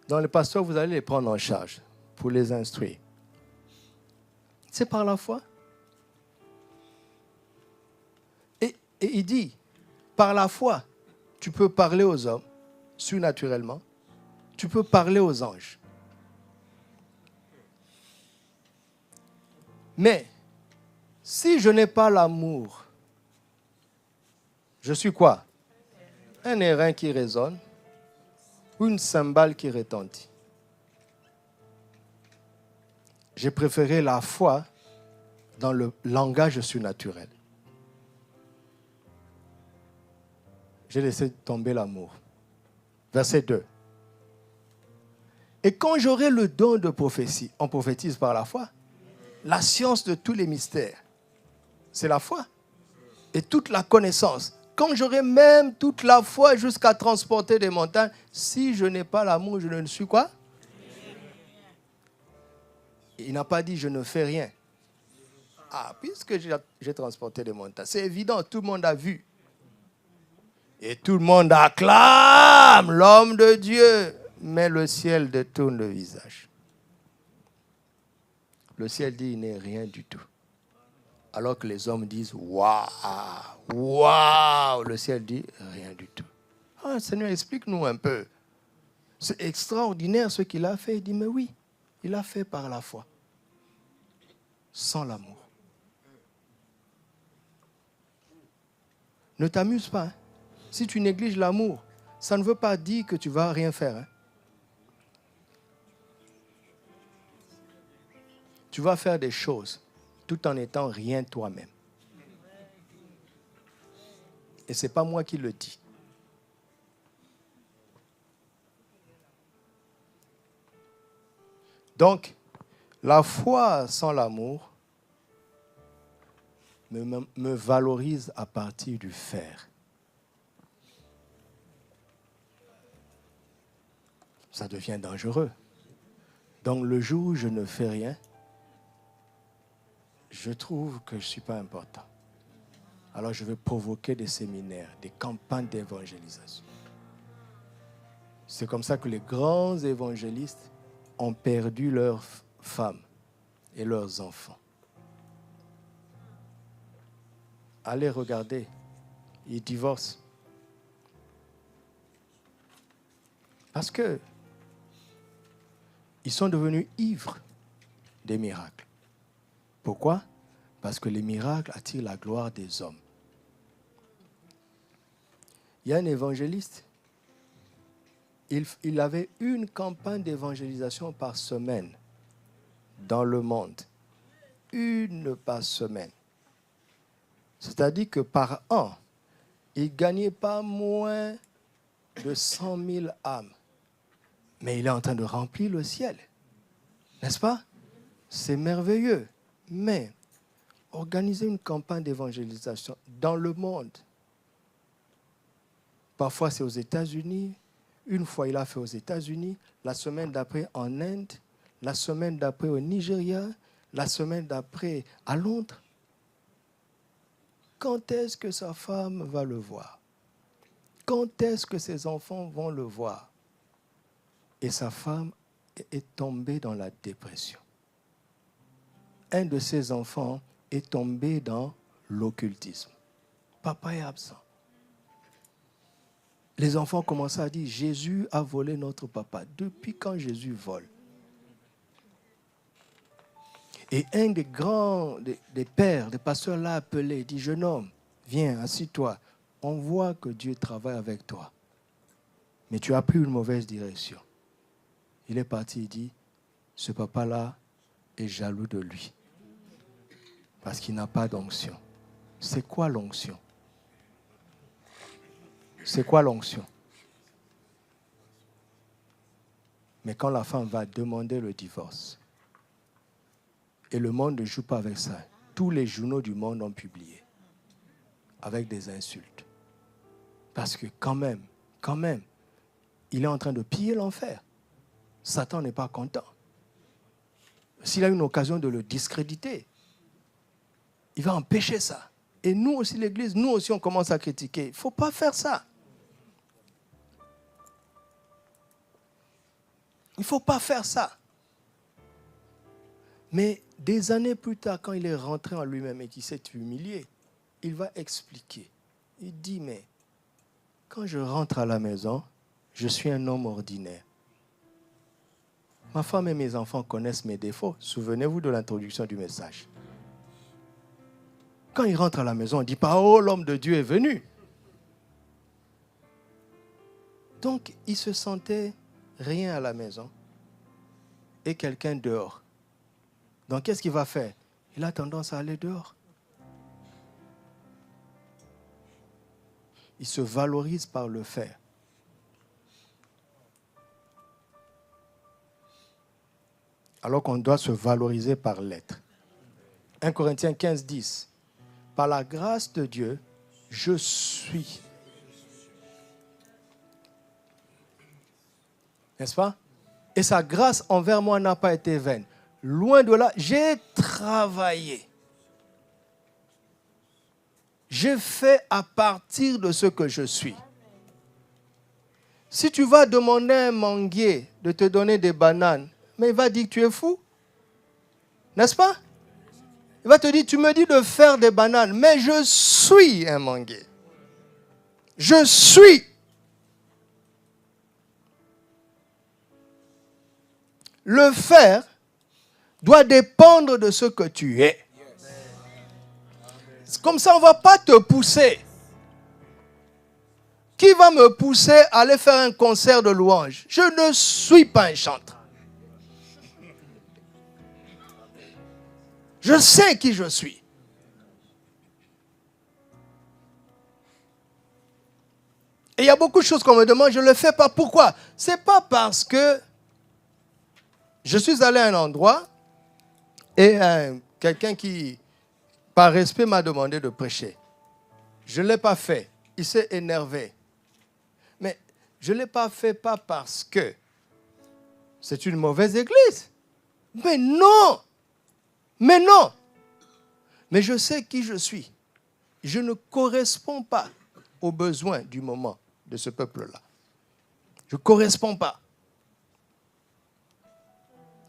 Donc les pasteurs, vous allez les prendre en charge pour les instruire. C'est par la foi. Et il dit, par la foi, tu peux parler aux hommes, surnaturellement. Tu peux parler aux anges. Mais, si je n'ai pas l'amour, je suis quoi? Un airain qui résonne ou une cymbale qui retentit. J'ai préféré la foi dans le langage surnaturel. J'ai laissé tomber l'amour. Verset 2. Et quand j'aurai le don de prophétie, on prophétise par la foi. La science de tous les mystères, c'est la foi. Et toute la connaissance. Quand j'aurai même toute la foi jusqu'à transporter des montagnes, si je n'ai pas l'amour, je ne suis quoi? Il n'a pas dit je ne fais rien. Ah, puisque j'ai transporté des montagnes, c'est évident, tout le monde a vu. Et tout le monde acclame l'homme de Dieu, mais le ciel détourne le visage. Le ciel dit il n'est rien du tout. Alors que les hommes disent waouh, waouh, le ciel dit rien du tout. Ah, Seigneur, explique-nous un peu. C'est extraordinaire ce qu'il a fait. Il dit mais oui, il a fait par la foi, sans l'amour. Ne t'amuse pas. Hein. Si tu négliges l'amour, ça ne veut pas dire que tu ne vas rien faire. Hein. Tu vas faire des choses tout en étant rien toi-même. Et ce n'est pas moi qui le dis. Donc, la foi sans l'amour me valorise à partir du faire. Ça devient dangereux. Donc, le jour où je ne fais rien, je trouve que je ne suis pas important. Alors, je vais provoquer des séminaires, des campagnes d'évangélisation. C'est comme ça que les grands évangélistes ont perdu leurs femmes et leurs enfants. Allez regarder, ils divorcent. Parce que ils sont devenus ivres des miracles. Pourquoi? Parce que les miracles attirent la gloire des hommes. Il y a un évangéliste, il avait une campagne d'évangélisation par semaine dans le monde. Une par semaine. C'est-à-dire que par an, il ne gagnait pas moins de 100 000 âmes. Mais il est en train de remplir le ciel. N'est-ce pas? C'est merveilleux. Mais Organisez une campagne d'évangélisation dans le monde. Parfois, c'est aux États-Unis. Une fois, il a fait aux États-Unis. La semaine d'après, en Inde. La semaine d'après, au Nigeria. La semaine d'après, à Londres. Quand est-ce que sa femme va le voir? Quand est-ce que ses enfants vont le voir? Et sa femme est tombée dans la dépression. Un de ses enfants est tombé dans l'occultisme. Papa est absent. Les enfants commencent à dire, Jésus a volé notre papa. Depuis quand Jésus vole? Et un des grands, des pères, des pasteurs l'a appelé, il dit, jeune homme, viens, assis-toi. On voit que Dieu travaille avec toi. Mais tu as pris une mauvaise direction. Il est parti, il dit, ce papa-là est jaloux de lui. Parce qu'il n'a pas d'onction. C'est quoi l'onction? C'est quoi l'onction? Mais quand la femme va demander le divorce, et le monde ne joue pas avec ça, tous les journaux du monde ont publié, avec des insultes. Parce que quand même, il est en train de piller l'enfer. Satan n'est pas content. S'il a une occasion de le discréditer, il va empêcher ça. Et nous aussi, l'Église, nous aussi, on commence à critiquer. Il ne faut pas faire ça. Il ne faut pas faire ça. Mais des années plus tard, quand il est rentré en lui-même et qu'il s'est humilié, il va expliquer. Il dit, mais quand je rentre à la maison, je suis un homme ordinaire. Ma femme et mes enfants connaissent mes défauts. Souvenez-vous de l'introduction du message. Quand il rentre à la maison, on ne dit pas « Oh, l'homme de Dieu est venu ». Donc, il se sentait rien à la maison et quelqu'un dehors. Donc, qu'est-ce qu'il va faire? Il a tendance à aller dehors. Il se valorise par le faire. Alors qu'on doit se valoriser par l'être. 1 Corinthiens 15, 10. Par la grâce de Dieu, je suis. N'est-ce pas? Et sa grâce envers moi n'a pas été vaine. Loin de là, j'ai travaillé. J'ai fait à partir de ce que je suis. Si tu vas demander à un manguier de te donner des bananes, mais il va dire que tu es fou. N'est-ce pas? Il va te dire, tu me dis de faire des bananes, mais je suis un manguier. Je suis. Le faire doit dépendre de ce que tu es. Comme ça, on ne va pas te pousser. Qui va me pousser à aller faire un concert de louange? Je ne suis pas un chanteur. Je sais qui je suis. Et il y a beaucoup de choses qu'on me demande, je ne le fais pas. Pourquoi? Ce n'est pas parce que je suis allé à un endroit et quelqu'un qui, par respect, m'a demandé de prêcher. Je ne l'ai pas fait. Il s'est énervé. Mais je ne l'ai pas fait pas parce que c'est une mauvaise église. Mais non! Mais non! Mais je sais qui je suis. Je ne corresponds pas aux besoins du moment de ce peuple-là. Je ne corresponds pas.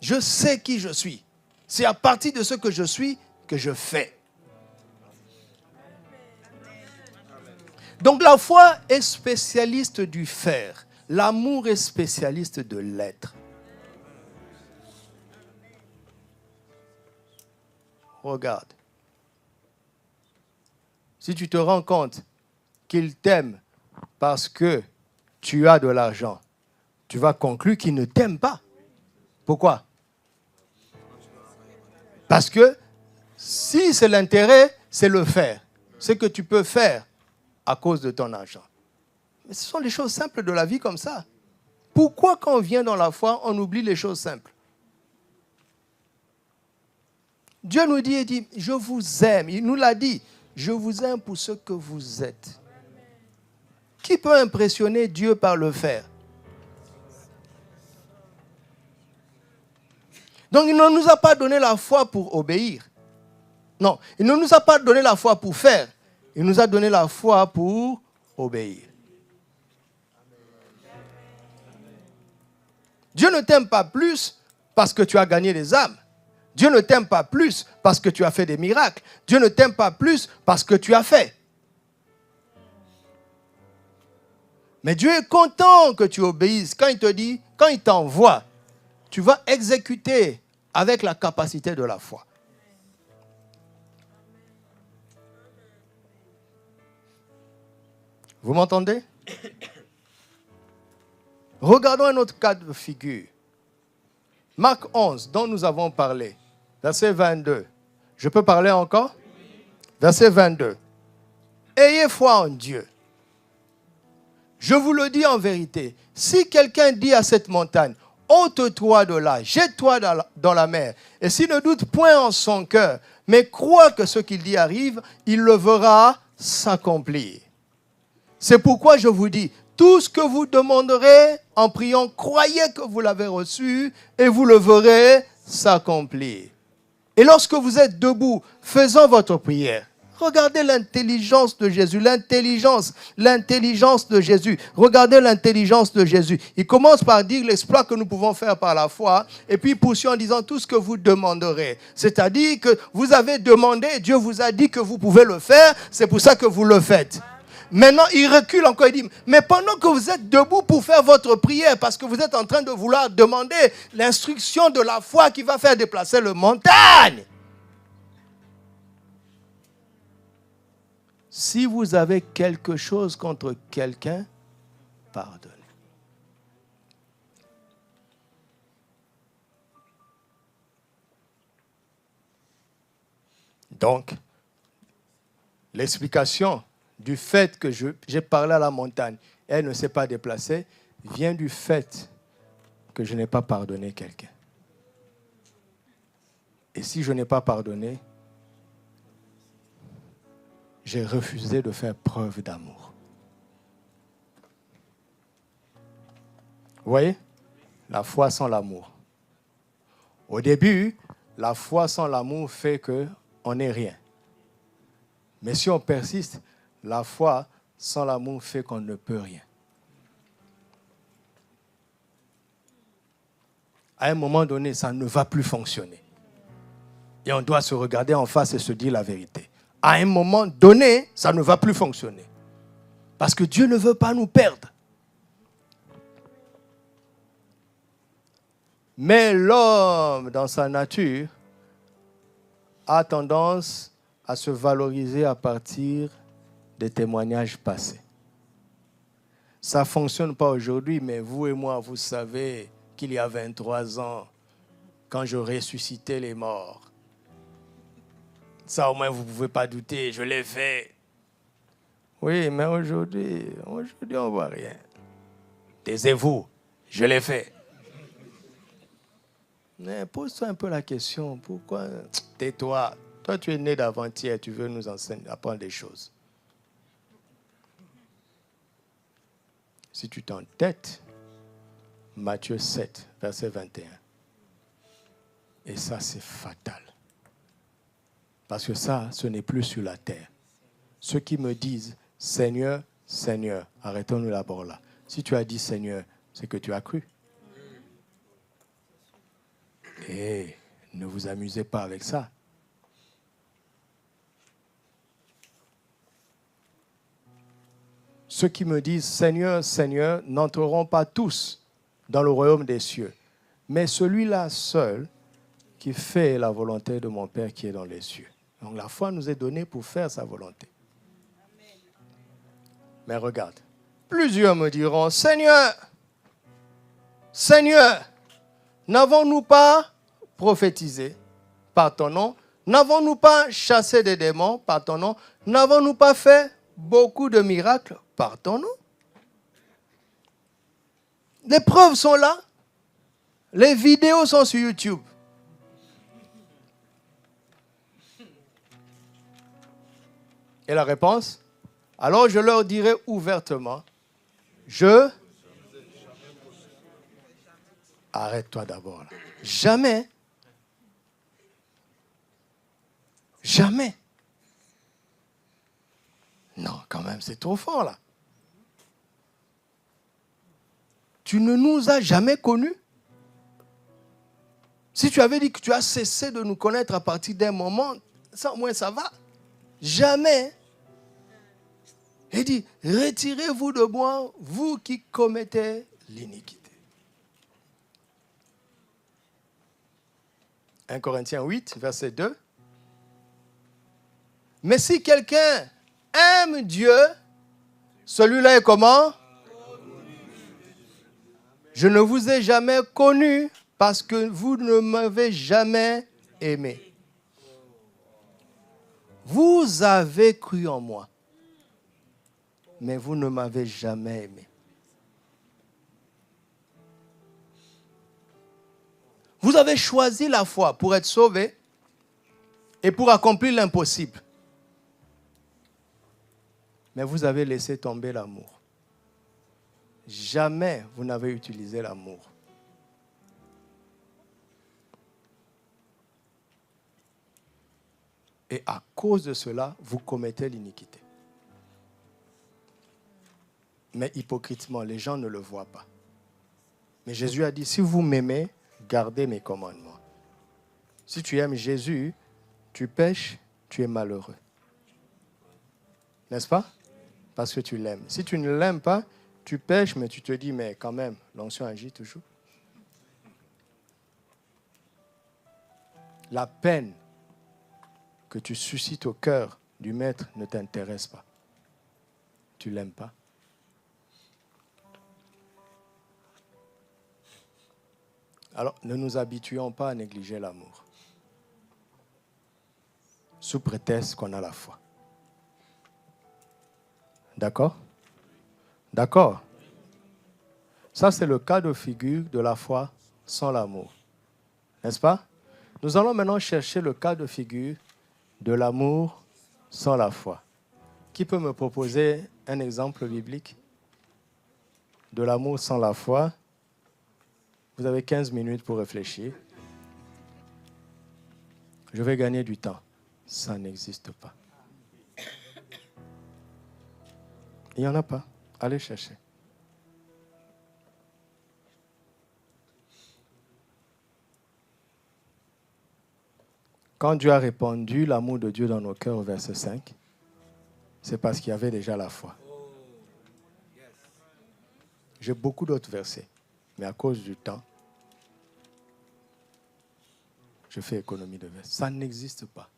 Je sais qui je suis. C'est à partir de ce que je suis que je fais. Donc la foi est spécialiste du faire. L'amour est spécialiste de l'être. Regarde. Si tu te rends compte qu'il t'aime parce que tu as de l'argent, tu vas conclure qu'il ne t'aime pas. Pourquoi? Parce que si c'est l'intérêt, c'est le faire. Ce que tu peux faire à cause de ton argent. Mais ce sont les choses simples de la vie comme ça. Pourquoi quand on vient dans la foi, on oublie les choses simples? Dieu nous dit, il dit, je vous aime. Il nous l'a dit, je vous aime pour ce que vous êtes. Qui peut impressionner Dieu par le faire? Donc il ne nous a pas donné la foi pour obéir. Non, il ne nous a pas donné la foi pour faire. Il nous a donné la foi pour obéir. Dieu ne t'aime pas plus parce que tu as gagné des âmes. Dieu ne t'aime pas plus parce que tu as fait des miracles. Dieu ne t'aime pas plus parce que tu as fait. Mais Dieu est content que tu obéisses. Quand il te dit, quand il t'envoie, tu vas exécuter avec la capacité de la foi. Vous m'entendez? Regardons un autre cas de figure. Marc 11, dont nous avons parlé, verset 22. Je peux parler encore? Verset 22. Ayez foi en Dieu. Je vous le dis en vérité, si quelqu'un dit à cette montagne, ôte-toi de là, jette-toi dans la mer, et s'il ne doute point en son cœur, mais croit que ce qu'il dit arrive, il le verra s'accomplir. C'est pourquoi je vous dis, tout ce que vous demanderez en priant, croyez que vous l'avez reçu et vous le verrez s'accomplir. Et lorsque vous êtes debout, faisant votre prière, regardez l'intelligence de Jésus, l'intelligence de Jésus. Regardez l'intelligence de Jésus. Il commence par dire l'exploit que nous pouvons faire par la foi, et puis il poursuit en disant tout ce que vous demanderez. C'est-à-dire que vous avez demandé, Dieu vous a dit que vous pouvez le faire, c'est pour ça que vous le faites. Maintenant, il recule encore, il dit, mais pendant que vous êtes debout pour faire votre prière, parce que vous êtes en train de vouloir demander l'instruction de la foi qui va faire déplacer les montagnes. Si vous avez quelque chose contre quelqu'un, pardonnez. Donc, l'explication du fait que j'ai parlé à la montagne, elle ne s'est pas déplacée, vient du fait que je n'ai pas pardonné quelqu'un. Et si je n'ai pas pardonné, j'ai refusé de faire preuve d'amour. Vous voyez? La foi sans l'amour. Au début, la foi sans l'amour fait qu'on n'est rien. Mais si on persiste, la foi sans l'amour fait qu'on ne peut rien. À un moment donné, ça ne va plus fonctionner. Et on doit se regarder en face et se dire la vérité. À un moment donné, ça ne va plus fonctionner. Parce que Dieu ne veut pas nous perdre. Mais l'homme, dans sa nature, a tendance à se valoriser à partir des témoignages passés. Ça ne fonctionne pas aujourd'hui, mais vous et moi, vous savez qu'il y a 23 ans, quand je ressuscitais les morts, ça au moins vous ne pouvez pas douter, je l'ai fait. Oui, mais aujourd'hui on ne voit rien. Taisez-vous, je l'ai fait. Mais pose-toi un peu la question, pourquoi tais-toi? Toi, tu es né d'avant-hier, tu veux nous enseigner, apprendre des choses. Si tu t'entêtes, Matthieu 7, verset 21. Et ça, c'est fatal. Parce que ça, ce n'est plus sur la terre. Ceux qui me disent, Seigneur, Seigneur, arrêtons-nous d'abord là. Si tu as dit Seigneur, c'est que tu as cru. Et ne vous amusez pas avec ça. Ceux qui me disent Seigneur, Seigneur, n'entreront pas tous dans le royaume des cieux, mais celui-là seul qui fait la volonté de mon Père qui est dans les cieux. Donc la foi nous est donnée pour faire sa volonté. Mais regarde, plusieurs me diront Seigneur, Seigneur, n'avons-nous pas prophétisé par ton nom? N'avons-nous pas chassé des démons par ton nom? N'avons-nous pas fait beaucoup de miracles par ton nom? Les preuves sont là. Les vidéos sont sur YouTube. Et la réponse? Alors je leur dirai ouvertement, Arrête-toi d'abord là. Jamais. Jamais. Non, quand même, c'est trop fort là. Tu ne nous as jamais connus. Si tu avais dit que tu as cessé de nous connaître à partir d'un moment, ça au moins ça va. Jamais. Il dit, retirez-vous de moi, vous qui commettez l'iniquité. 1 Corinthiens 8, verset 2. Mais si quelqu'un aime Dieu, celui-là est comment? Je ne vous ai jamais connu parce que vous ne m'avez jamais aimé. Vous avez cru en moi, mais vous ne m'avez jamais aimé. Vous avez choisi la foi pour être sauvé et pour accomplir l'impossible. Mais vous avez laissé tomber l'amour. Jamais vous n'avez utilisé l'amour. Et à cause de cela, vous commettez l'iniquité. Mais hypocritement, les gens ne le voient pas. Mais Jésus a dit, si vous m'aimez, gardez mes commandements. Si tu aimes Jésus, tu pêches, tu es malheureux. N'est-ce pas? Parce que tu l'aimes. Si tu ne l'aimes pas, tu pêches, mais tu te dis, mais quand même, l'onction agit toujours. La peine que tu suscites au cœur du maître ne t'intéresse pas. Tu ne l'aimes pas. Alors, ne nous habituons pas à négliger l'amour, sous prétexte qu'on a la foi. D'accord? D'accord? Ça, c'est le cas de figure de la foi sans l'amour. N'est-ce pas? Nous allons maintenant chercher le cas de figure de l'amour sans la foi. Qui peut me proposer un exemple biblique de l'amour sans la foi? Vous avez 15 minutes pour réfléchir. Je vais gagner du temps. Ça n'existe pas. Il n'y en a pas. Allez chercher. Quand Dieu a répandu l'amour de Dieu dans nos cœurs au verset 5, c'est parce qu'il y avait déjà la foi. J'ai beaucoup d'autres versets, mais à cause du temps, je fais économie de versets. Ça n'existe pas.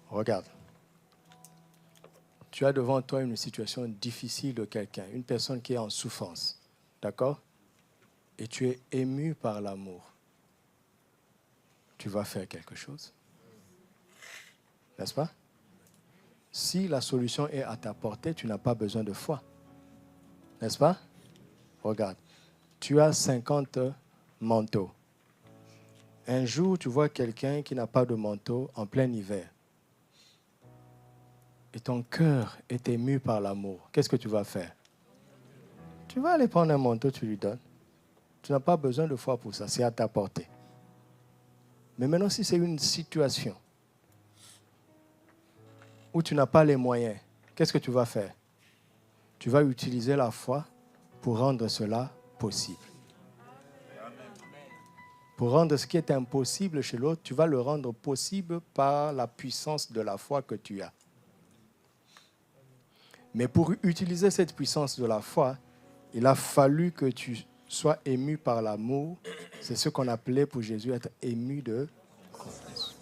Regarde. Tu as devant toi une situation difficile de quelqu'un, une personne qui est en souffrance. D'accord? Et tu es ému par l'amour. Tu vas faire quelque chose. N'est-ce pas? Si la solution est à ta portée, tu n'as pas besoin de foi. N'est-ce pas? Regarde. Tu as 50 manteaux. Un jour, tu vois quelqu'un qui n'a pas de manteau en plein hiver. Et ton cœur est ému par l'amour. Qu'est-ce que tu vas faire? Tu vas aller prendre un manteau, tu lui donnes. Tu n'as pas besoin de foi pour ça, c'est à ta portée. Mais maintenant, si c'est une situation où tu n'as pas les moyens, qu'est-ce que tu vas faire? Tu vas utiliser la foi pour rendre cela possible. Pour rendre ce qui est impossible chez l'autre, tu vas le rendre possible par la puissance de la foi que tu as. Mais pour utiliser cette puissance de la foi, il a fallu que tu sois ému par l'amour. C'est ce qu'on appelait pour Jésus être ému de compassion.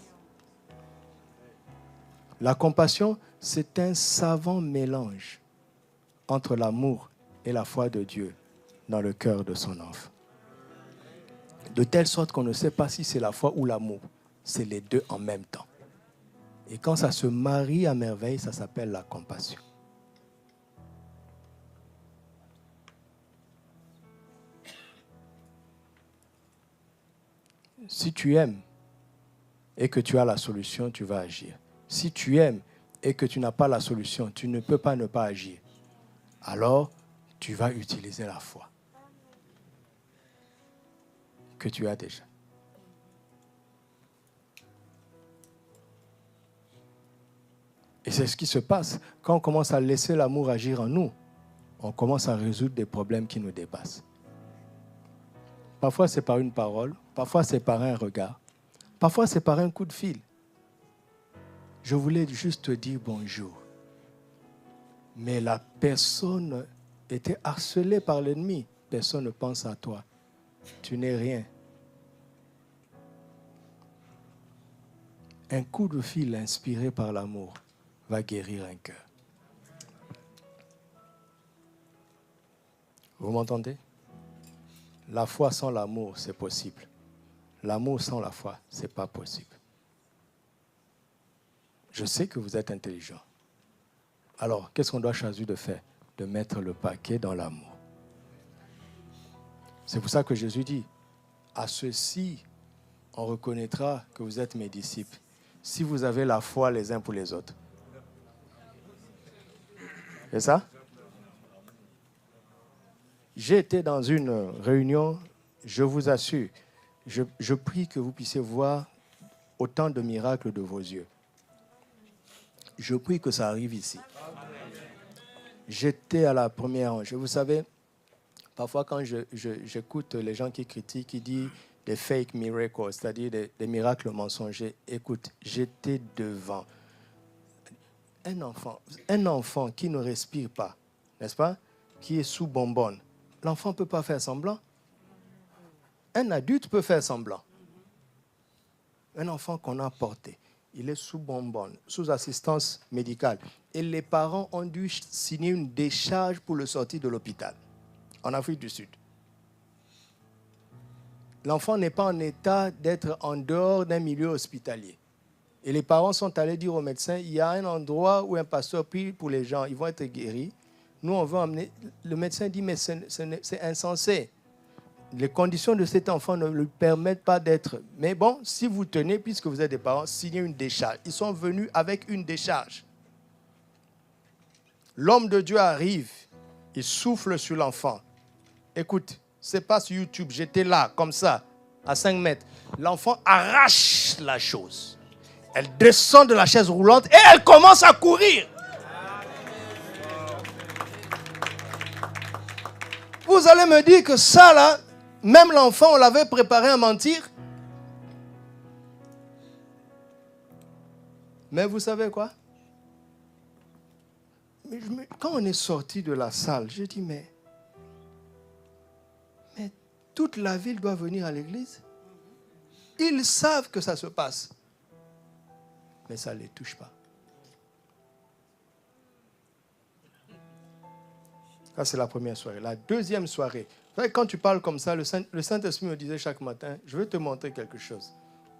La compassion, c'est un savant mélange entre l'amour et la foi de Dieu dans le cœur de son enfant. De telle sorte qu'on ne sait pas si c'est la foi ou l'amour. C'est les deux en même temps. Et quand ça se marie à merveille, ça s'appelle la compassion. Si tu aimes et que tu as la solution, tu vas agir. Si tu aimes et que tu n'as pas la solution, tu ne peux pas ne pas agir. Alors, tu vas utiliser la foi que tu as déjà. Et c'est ce qui se passe quand on commence à laisser l'amour agir en nous. On commence à résoudre des problèmes qui nous dépassent. Parfois, c'est par une parole. Parfois, c'est par un regard. Parfois, c'est par un coup de fil. Je voulais juste te dire bonjour. Mais la personne était harcelée par l'ennemi. Personne ne pense à toi. Tu n'es rien. Un coup de fil inspiré par l'amour va guérir un cœur. Vous m'entendez? La foi sans l'amour, c'est possible. L'amour sans la foi, ce n'est pas possible. Je sais que vous êtes intelligent. Alors, qu'est-ce qu'on doit choisir de faire? De mettre le paquet dans l'amour. C'est pour ça que Jésus dit, à ceux-ci, on reconnaîtra que vous êtes mes disciples, si vous avez la foi les uns pour les autres. C'est ça? J'ai été dans une réunion, je vous assure, je prie que vous puissiez voir autant de miracles de vos yeux. Je prie que ça arrive ici. J'étais à la première rangée. Vous savez, parfois quand j'écoute les gens qui critiquent, qui disent des fake miracles, c'est-à-dire des miracles mensongers, écoute, j'étais devant. Un enfant qui ne respire pas, n'est-ce pas, qui est sous bonbonne, l'enfant ne peut pas faire semblant. Un adulte peut faire semblant. Un enfant qu'on a porté, il est sous bonbonne, sous assistance médicale. Et les parents ont dû signer une décharge pour le sortir de l'hôpital, en Afrique du Sud. L'enfant n'est pas en état d'être en dehors d'un milieu hospitalier. Et les parents sont allés dire au médecin, il y a un endroit où un pasteur prie pour les gens, ils vont être guéris. Nous, on veut emmener... Le médecin dit, mais c'est insensé. Les conditions de cet enfant ne lui permettent pas d'être... Mais bon, si vous tenez, puisque vous êtes des parents, signez une décharge. Ils sont venus avec une décharge. L'homme de Dieu arrive, il souffle sur l'enfant. Écoute, c'est pas sur YouTube, j'étais là, comme ça, à 5 mètres. L'enfant arrache la chose. Elle descend de la chaise roulante et elle commence à courir. Vous allez me dire que ça, là, même l'enfant, on l'avait préparé à mentir. Mais vous savez quoi? Quand on est sorti de la salle, j'ai dit, mais toute la ville doit venir à l'église. Ils savent que ça se passe. Mais ça ne les touche pas. Ça, c'est la première soirée. La deuxième soirée, quand tu parles comme ça, le Saint-Esprit me disait chaque matin, je veux te montrer quelque chose.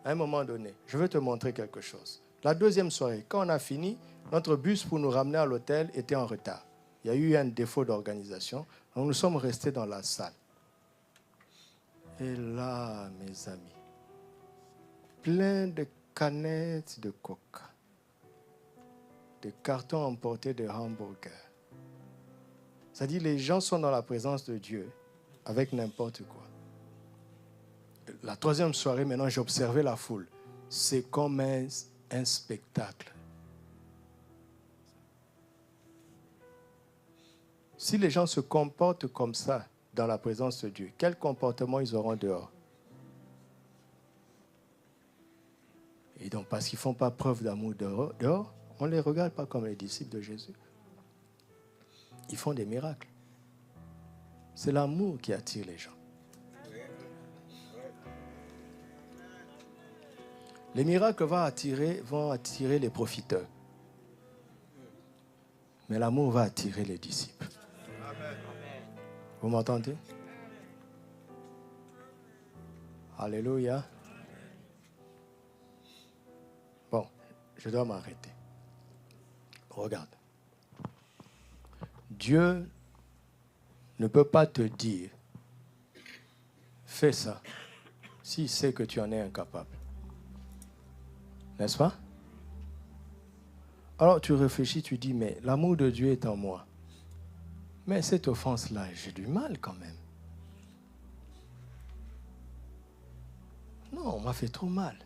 À un moment donné, je veux te montrer quelque chose. La deuxième soirée, quand on a fini, notre bus pour nous ramener à l'hôtel était en retard. Il y a eu un défaut d'organisation. Donc nous sommes restés dans la salle. Et là, mes amis, plein de canettes de coca, de cartons emportés de hamburgers. C'est-à-dire les gens sont dans la présence de Dieu avec n'importe quoi. La troisième soirée, maintenant, j'ai observé la foule. C'est comme un spectacle. Si les gens se comportent comme ça dans la présence de Dieu, quel comportement ils auront dehors? Et donc, parce qu'ils ne font pas preuve d'amour dehors, on ne les regarde pas comme les disciples de Jésus. Ils font des miracles. C'est l'amour qui attire les gens. Les miracles vont attirer les profiteurs. Mais l'amour va attirer les disciples. Vous m'entendez? Alléluia. Bon, je dois m'arrêter. Regarde. Dieu ne peut pas te dire, fais ça, s'il sait que tu en es incapable? N'est-ce pas? Alors tu réfléchis, tu dis, mais l'amour de Dieu est en moi. Mais cette offense-là, j'ai du mal quand même. Non, on m'a fait trop mal.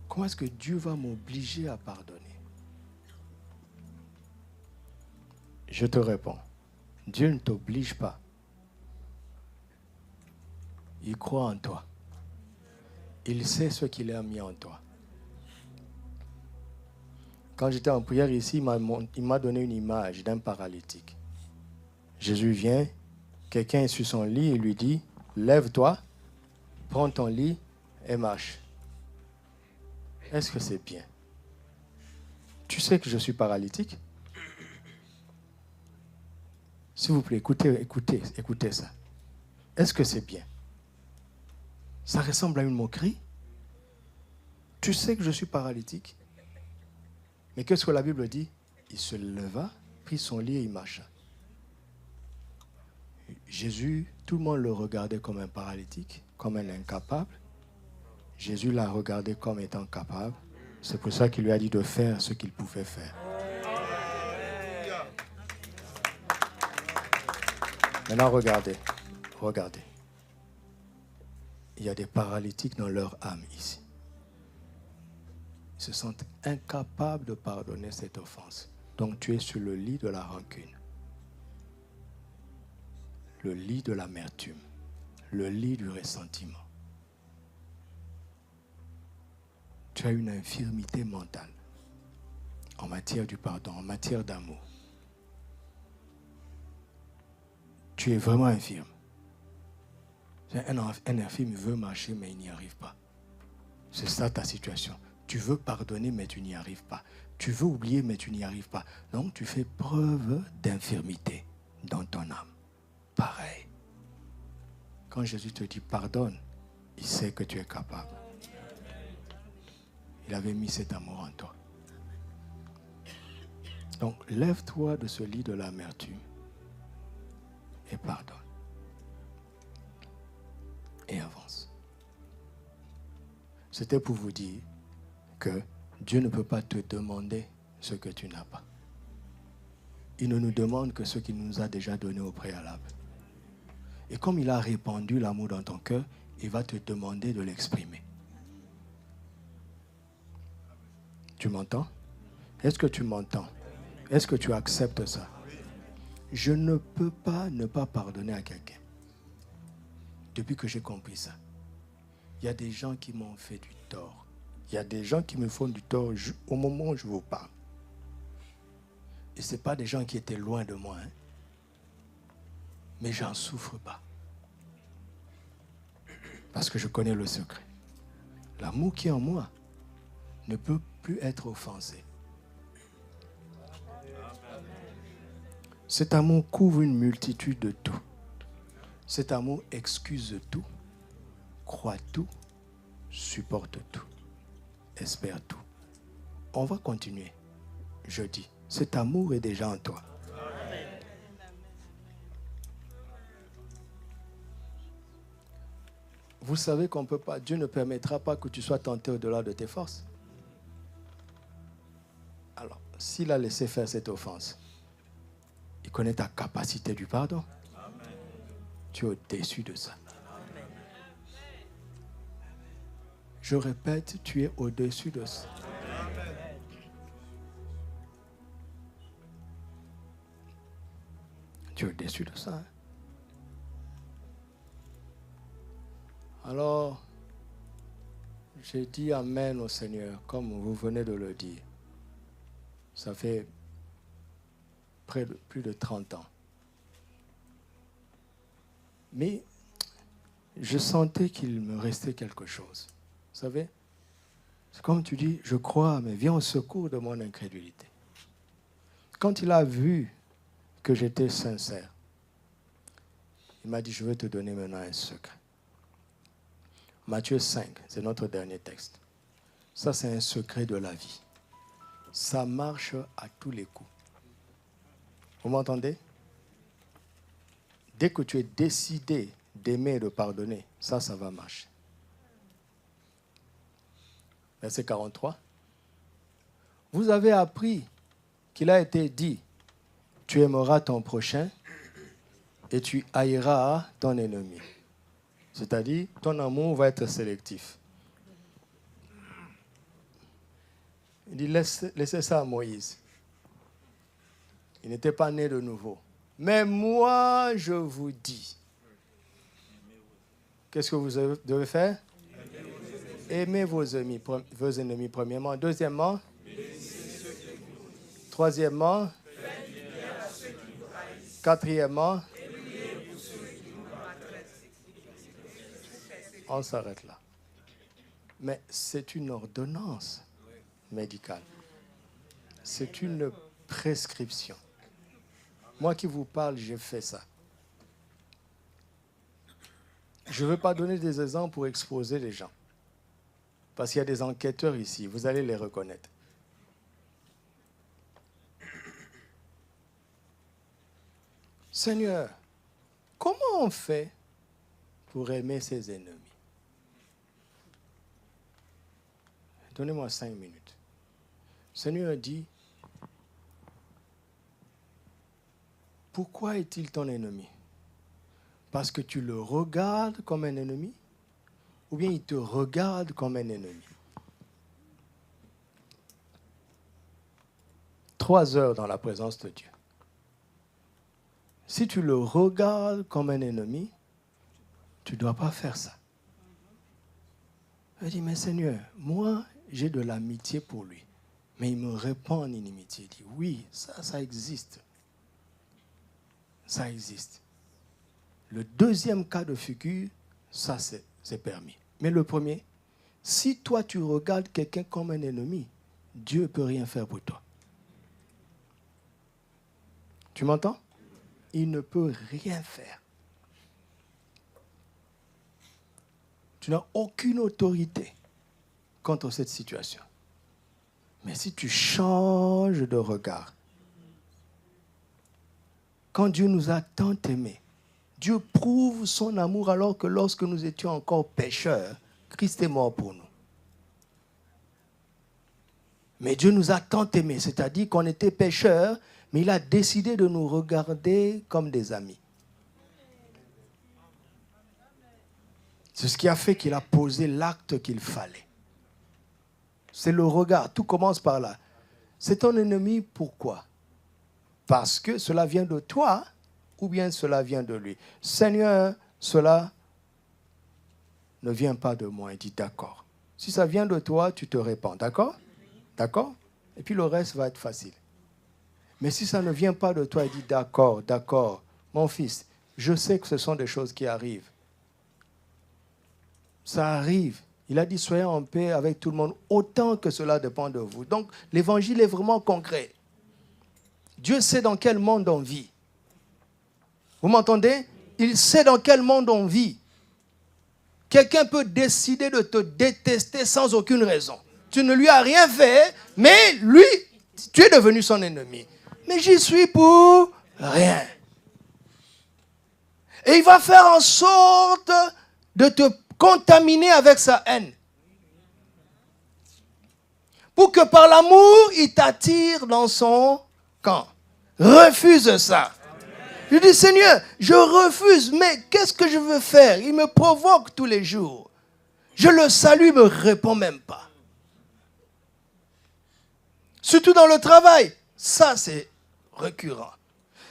Comment est-ce que Dieu va m'obliger à pardonner? Je te réponds, Dieu ne t'oblige pas. Il croit en toi. Il sait ce qu'il a mis en toi. Quand j'étais en prière ici, il m'a donné une image d'un paralytique. Jésus vient, quelqu'un est sur son lit et lui dit, lève-toi, prends ton lit et marche. Est-ce que c'est bien? Tu sais que je suis paralytique? S'il vous plaît, écoutez ça. Est-ce que c'est bien? Ça ressemble à une moquerie? Tu sais que je suis paralytique? Mais qu'est-ce que la Bible dit? Il se leva, prit son lit et il marcha. Jésus, tout le monde le regardait comme un paralytique, comme un incapable. Jésus l'a regardé comme étant capable. C'est pour ça qu'il lui a dit de faire ce qu'il pouvait faire. Maintenant, regardez. Il y a des paralytiques dans leur âme ici. Ils se sentent incapables de pardonner cette offense. Donc tu es sur le lit de la rancune, le lit de l'amertume, le lit du ressentiment. Tu as une infirmité mentale en matière du pardon, en matière d'amour. Tu es vraiment infirme. Un infirme veut marcher, mais il n'y arrive pas. C'est ça ta situation. Tu veux pardonner, mais tu n'y arrives pas. Tu veux oublier, mais tu n'y arrives pas. Donc, tu fais preuve d'infirmité dans ton âme. Pareil. Quand Jésus te dit pardonne, il sait que tu es capable. Il avait mis cet amour en toi. Donc, lève-toi de ce lit de l'amertume et pardonne. Et avance. C'était pour vous dire que Dieu ne peut pas te demander ce que tu n'as pas. Il ne nous demande que ce qu'il nous a déjà donné au préalable. Et comme il a répandu l'amour dans ton cœur, il va te demander de l'exprimer. Tu m'entends? Est-ce que tu m'entends? Est-ce que tu acceptes ça? Je ne peux pas ne pas pardonner à quelqu'un. Depuis que j'ai compris ça. Il y a des gens qui m'ont fait du tort. Il y a des gens qui me font du tort au moment où je vous parle. Et ce n'est pas des gens qui étaient loin de moi. Mais j'en souffre pas. Parce que je connais le secret. L'amour qui est en moi ne peut plus être offensé. Cet amour couvre une multitude de tout. Cet amour excuse tout, croit tout, supporte tout, espère tout. On va continuer. Je dis, cet amour est déjà en toi. Amen. Vous savez qu'on peut pas, Dieu ne permettra pas que tu sois tenté au-delà de tes forces. Alors, s'il a laissé faire cette offense, il connaît ta capacité du pardon. Tu es au-dessus de ça. Amen. Je répète, tu es au-dessus de ça. Amen. Tu es au-dessus de ça. Hein? Alors, j'ai dit Amen au Seigneur, comme vous venez de le dire. Ça fait plus de 30 ans. Mais je sentais qu'il me restait quelque chose. Vous savez, c'est comme tu dis, je crois, mais viens au secours de mon incrédulité. Quand il a vu que j'étais sincère, il m'a dit, je vais te donner maintenant un secret. Matthieu 5, c'est notre dernier texte. Ça, c'est un secret de la vie. Ça marche à tous les coups. Vous m'entendez? Dès que tu es décidé d'aimer et de pardonner, ça va marcher. Verset 43. Vous avez appris qu'il a été dit, tu aimeras ton prochain et tu haïras ton ennemi. C'est-à-dire, ton amour va être sélectif. Il dit, laissez ça à Moïse. Il n'était pas né de nouveau. Mais moi, je vous dis. Qu'est-ce que vous devez faire? Aimez vos ennemis premièrement. Deuxièmement, troisièmement, quatrièmement, on s'arrête là. Mais c'est une ordonnance médicale. C'est une prescription. Moi qui vous parle, j'ai fait ça. Je ne veux pas donner des exemples pour exposer les gens. Parce qu'il y a des enquêteurs ici, vous allez les reconnaître. Seigneur, comment on fait pour aimer ses ennemis? Donnez-moi 5 minutes. Seigneur dit, pourquoi est-il ton ennemi? Parce que tu le regardes comme un ennemi? Ou bien il te regarde comme un ennemi? 3 heures dans la présence de Dieu. Si tu le regardes comme un ennemi, tu ne dois pas faire ça. Il dit, mais Seigneur, moi, j'ai de l'amitié pour lui. Mais il me répond en inimitié. Il dit, oui, ça existe. Ça existe. Le deuxième cas de figure, ça c'est permis. Mais le premier, si toi tu regardes quelqu'un comme un ennemi, Dieu ne peut rien faire pour toi. Tu m'entends? Il ne peut rien faire. Tu n'as aucune autorité contre cette situation. Mais si tu changes de regard, quand Dieu nous a tant aimés, Dieu prouve son amour alors que lorsque nous étions encore pécheurs, Christ est mort pour nous. Mais Dieu nous a tant aimés, c'est-à-dire qu'on était pécheurs, mais il a décidé de nous regarder comme des amis. C'est ce qui a fait qu'il a posé l'acte qu'il fallait. C'est le regard, tout commence par là. C'est ton ennemi, pourquoi? Parce que cela vient de toi ou bien cela vient de lui. Seigneur, cela ne vient pas de moi. Il dit d'accord. Si ça vient de toi, tu te répands. D'accord? D'accord? Et puis le reste va être facile. Mais si ça ne vient pas de toi, il dit d'accord, d'accord. Mon fils, je sais que ce sont des choses qui arrivent. Ça arrive. Il a dit soyez en paix avec tout le monde autant que cela dépend de vous. Donc l'évangile est vraiment concret. Dieu sait dans quel monde on vit. Vous m'entendez? Il sait dans quel monde on vit. Quelqu'un peut décider de te détester sans aucune raison. Tu ne lui as rien fait, mais lui, tu es devenu son ennemi. Mais j'y suis pour rien. Et il va faire en sorte de te contaminer avec sa haine. Pour que par l'amour, il t'attire dans son camp. Refuse ça. Je dis, Seigneur, je refuse, mais qu'est-ce que je veux faire? Il me provoque tous les jours. Je le salue, il ne me répond même pas. Surtout dans le travail. Ça, c'est récurrent.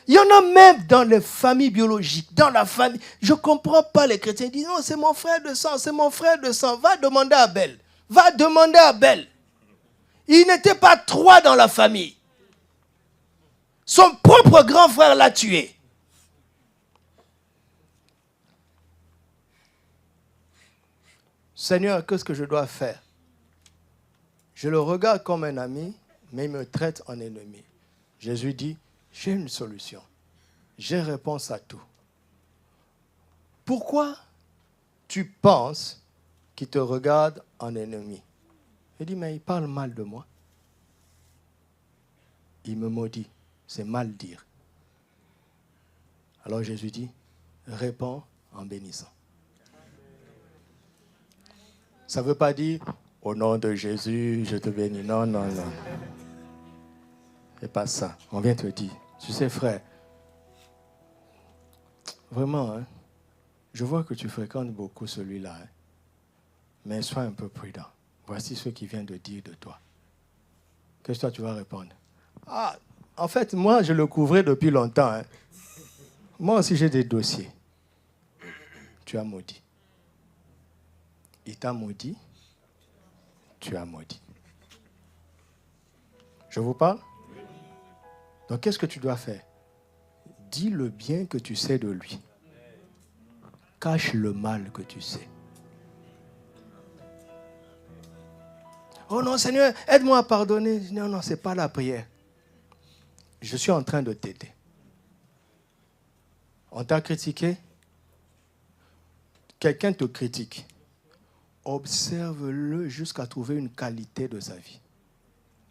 Il y en a même dans les familles biologiques, dans la famille. Je ne comprends pas les chrétiens. Ils disent, non, c'est mon frère de sang, c'est mon frère de sang. Va demander à Abel. Va demander à Abel. Il n'était pas 3 dans la famille. Son propre grand frère l'a tué. Seigneur, qu'est-ce que je dois faire? Je le regarde comme un ami, mais il me traite en ennemi. Jésus dit, j'ai une solution. J'ai réponse à tout. Pourquoi tu penses qu'il te regarde en ennemi? Il dit, mais il parle mal de moi. Il me maudit. C'est mal dire. Alors Jésus dit, réponds en bénissant. Ça ne veut pas dire, au nom de Jésus, je te bénis. Non, non, non. C'est pas ça. On vient te dire, tu sais frère, vraiment, hein, je vois que tu fréquentes beaucoup celui-là, hein, mais sois un peu prudent. Voici ce qu'il vient de dire de toi. Qu'est-ce que toi tu vas répondre? Ah, en fait, moi, je le couvrais depuis longtemps. Hein. Moi aussi, j'ai des dossiers. Tu as maudit. Il t'a maudit. Tu as maudit. Je vous parle? Donc, qu'est-ce que tu dois faire? Dis le bien que tu sais de lui. Cache le mal que tu sais. Oh non, Seigneur, aide-moi à pardonner. Non, non, ce n'est pas la prière. Je suis en train de t'aider. On t'a critiqué? Quelqu'un te critique. Observe-le jusqu'à trouver une qualité de sa vie.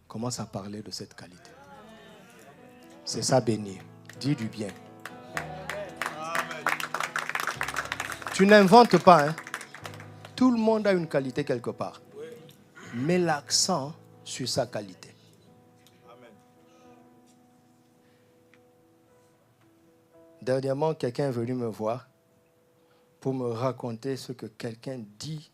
Commence à parler de cette qualité. C'est ça, bénir. Dis du bien. Amen. Tu n'inventes pas, hein? Tout le monde a une qualité quelque part. Mets l'accent sur sa qualité. Amen. Dernièrement, quelqu'un est venu me voir pour me raconter ce que quelqu'un dit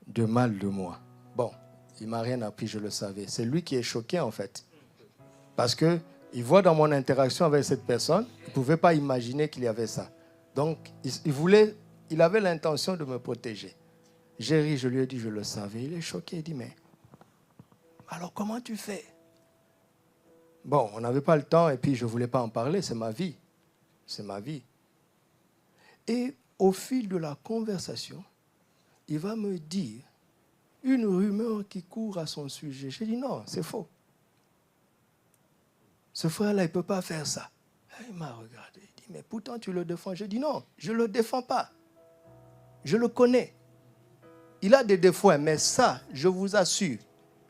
de mal de moi. Bon, il ne m'a rien appris, je le savais. C'est lui qui est choqué en fait. Parce qu'il voit dans mon interaction avec cette personne, il ne pouvait pas imaginer qu'il y avait ça. Donc, il avait l'intention de me protéger. J'ai ri, je lui ai dit, je le savais. Il est choqué, il dit, mais alors comment tu fais? Bon, on n'avait pas le temps et puis je ne voulais pas en parler, c'est ma vie. C'est ma vie. Et au fil de la conversation, il va me dire une rumeur qui court à son sujet. J'ai dit, non, c'est faux. Ce frère-là, il ne peut pas faire ça. Il m'a regardé, il dit, mais pourtant tu le défends. J'ai dit, non, je ne le défends pas. Je le connais. Il a des défauts, mais ça, je vous assure,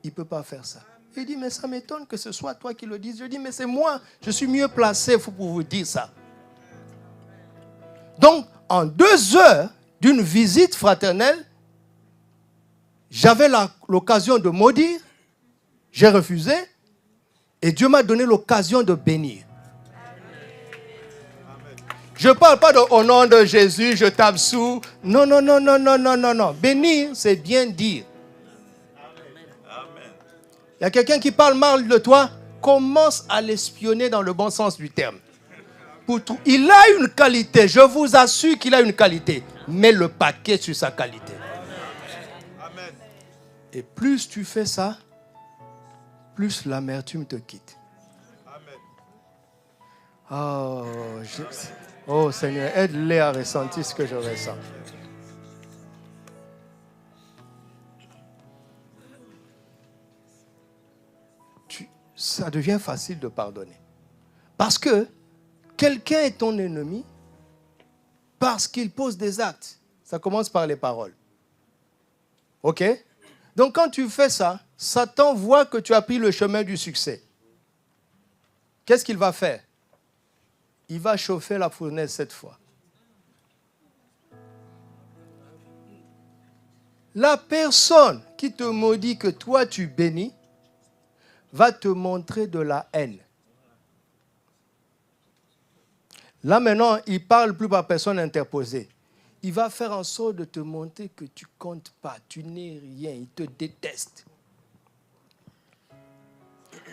il ne peut pas faire ça. Il dit, mais ça m'étonne que ce soit toi qui le dises. Je dis, mais c'est moi, je suis mieux placé pour vous dire ça. Donc, en 2 heures d'une visite fraternelle, j'avais l'occasion de maudire, j'ai refusé, et Dieu m'a donné l'occasion de bénir. Je ne parle pas de au nom de Jésus, je t'absous. Non, non, non, non, non, non, non, non. Bénir, c'est bien dire. Il y a quelqu'un qui parle mal de toi, commence à l'espionner dans le bon sens du terme. Il a une qualité, je vous assure qu'il a une qualité. Mets le paquet sur sa qualité. Amen. Et plus tu fais ça, plus l'amertume te quitte. Amen. Oh Seigneur, aide-les à ressentir ce que je ressens. Ça devient facile de pardonner. Parce que quelqu'un est ton ennemi parce qu'il pose des actes. Ça commence par les paroles. OK? Donc quand tu fais ça, Satan voit que tu as pris le chemin du succès. Qu'est-ce qu'il va faire? Il va chauffer la fournaise cette fois. La personne qui te maudit que toi tu bénis va te montrer de la haine. Là maintenant, il ne parle plus par personne interposée. Il va faire en sorte de te montrer que tu ne comptes pas, tu n'es rien, il te déteste.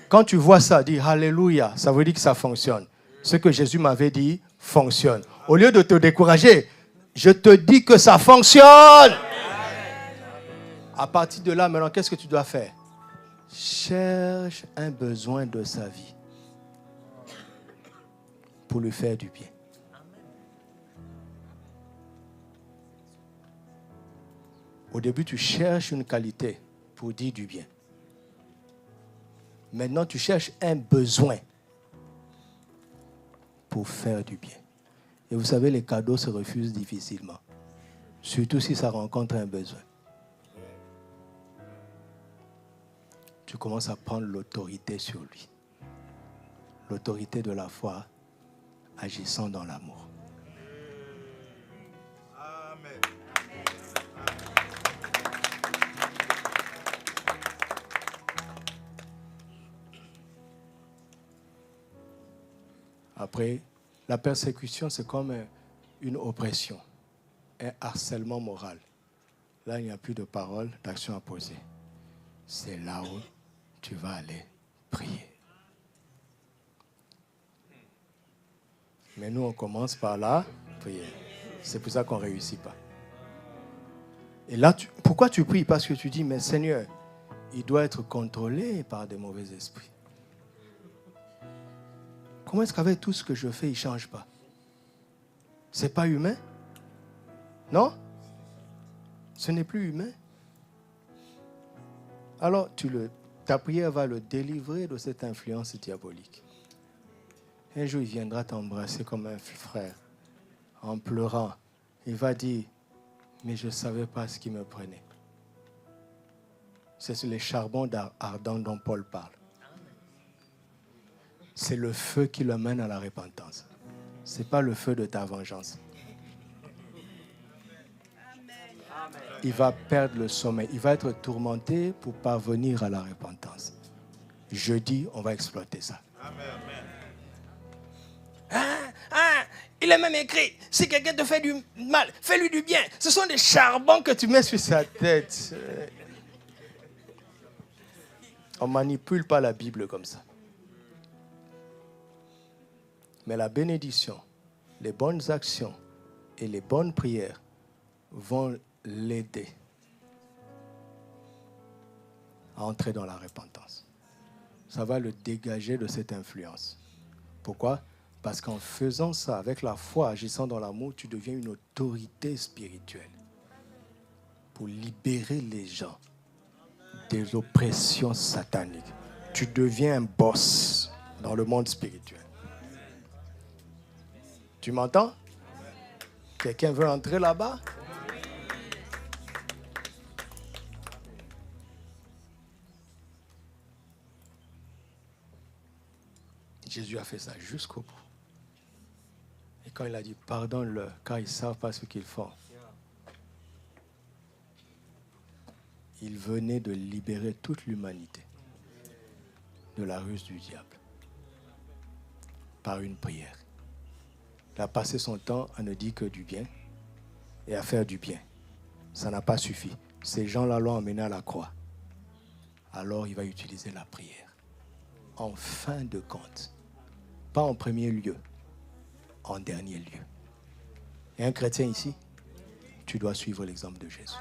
Quand tu vois ça, dis Alléluia, ça veut dire que ça fonctionne. Ce que Jésus m'avait dit fonctionne. Au lieu de te décourager, je te dis que ça fonctionne. À partir de là, maintenant, qu'est-ce que tu dois faire? Cherche un besoin de sa vie pour lui faire du bien. Au début, tu cherches une qualité pour dire du bien. Maintenant, tu cherches un besoin pour faire du bien. Et vous savez, les cadeaux se refusent difficilement. Surtout si ça rencontre un besoin. Tu commences à prendre l'autorité sur lui. L'autorité de la foi agissant dans l'amour. Après, la persécution, c'est comme une oppression, un harcèlement moral. Là, il n'y a plus de parole, d'action à poser. C'est là où tu vas aller prier. Mais nous, on commence par là, prier. C'est pour ça qu'on ne réussit pas. Et là, pourquoi tu pries? Parce que tu dis, mais Seigneur, il doit être contrôlé par des mauvais esprits. Comment est-ce qu'avec tout ce que je fais, il ne change pas? Ce n'est pas humain? Non? Ce n'est plus humain. Alors, ta prière va le délivrer de cette influence diabolique. Un jour, il viendra t'embrasser comme un frère, en pleurant. Il va dire, mais je ne savais pas ce qui me prenait. C'est sur les charbons ardents dont Paul parle. C'est le feu qui le mène à la repentance. Ce n'est pas le feu de ta vengeance. Il va perdre le sommeil. Il va être tourmenté pour parvenir à la repentance. Jeudi, on va exploiter ça. Il est même écrit, si quelqu'un te fait du mal, fais-lui du bien. Ce sont des charbons que tu mets sur sa tête. On ne manipule pas la Bible comme ça. Mais la bénédiction, les bonnes actions et les bonnes prières vont l'aider à entrer dans la repentance. Ça va le dégager de cette influence. Pourquoi? Parce qu'en faisant ça, avec la foi, agissant dans l'amour, tu deviens une autorité spirituelle pour libérer les gens des oppressions sataniques. Tu deviens un boss dans le monde spirituel. Tu m'entends? Quelqu'un veut entrer là-bas? Jésus a fait ça jusqu'au bout. Et quand il a dit, pardonne-leur, car ils ne savent pas ce qu'ils font. Il venait de libérer toute l'humanité de la ruse du diable par une prière. Il a passé son temps à ne dire que du bien et à faire du bien. Ça n'a pas suffi. Ces gens-là l'ont emmené à la croix. Alors il va utiliser la prière. En fin de compte. Pas en premier lieu, en dernier lieu. Et un chrétien ici, tu dois suivre l'exemple de Jésus.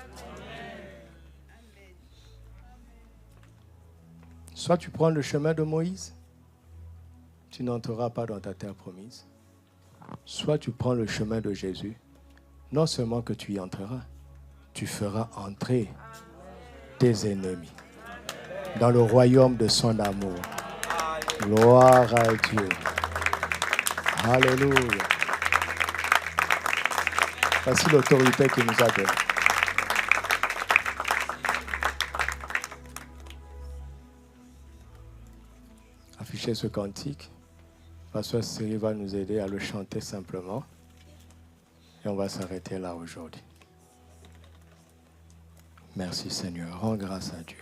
Soit tu prends le chemin de Moïse, tu n'entreras pas dans ta terre promise. Soit tu prends le chemin de Jésus, non seulement que tu y entreras, tu feras entrer tes ennemis dans le royaume de son amour. Gloire à Dieu. Alléluia. Voici l'autorité qu'il nous a donnée. Affichez ce cantique. Pasteur Cyril va nous aider à le chanter simplement. Et on va s'arrêter là aujourd'hui. Merci Seigneur. Rends grâce à Dieu.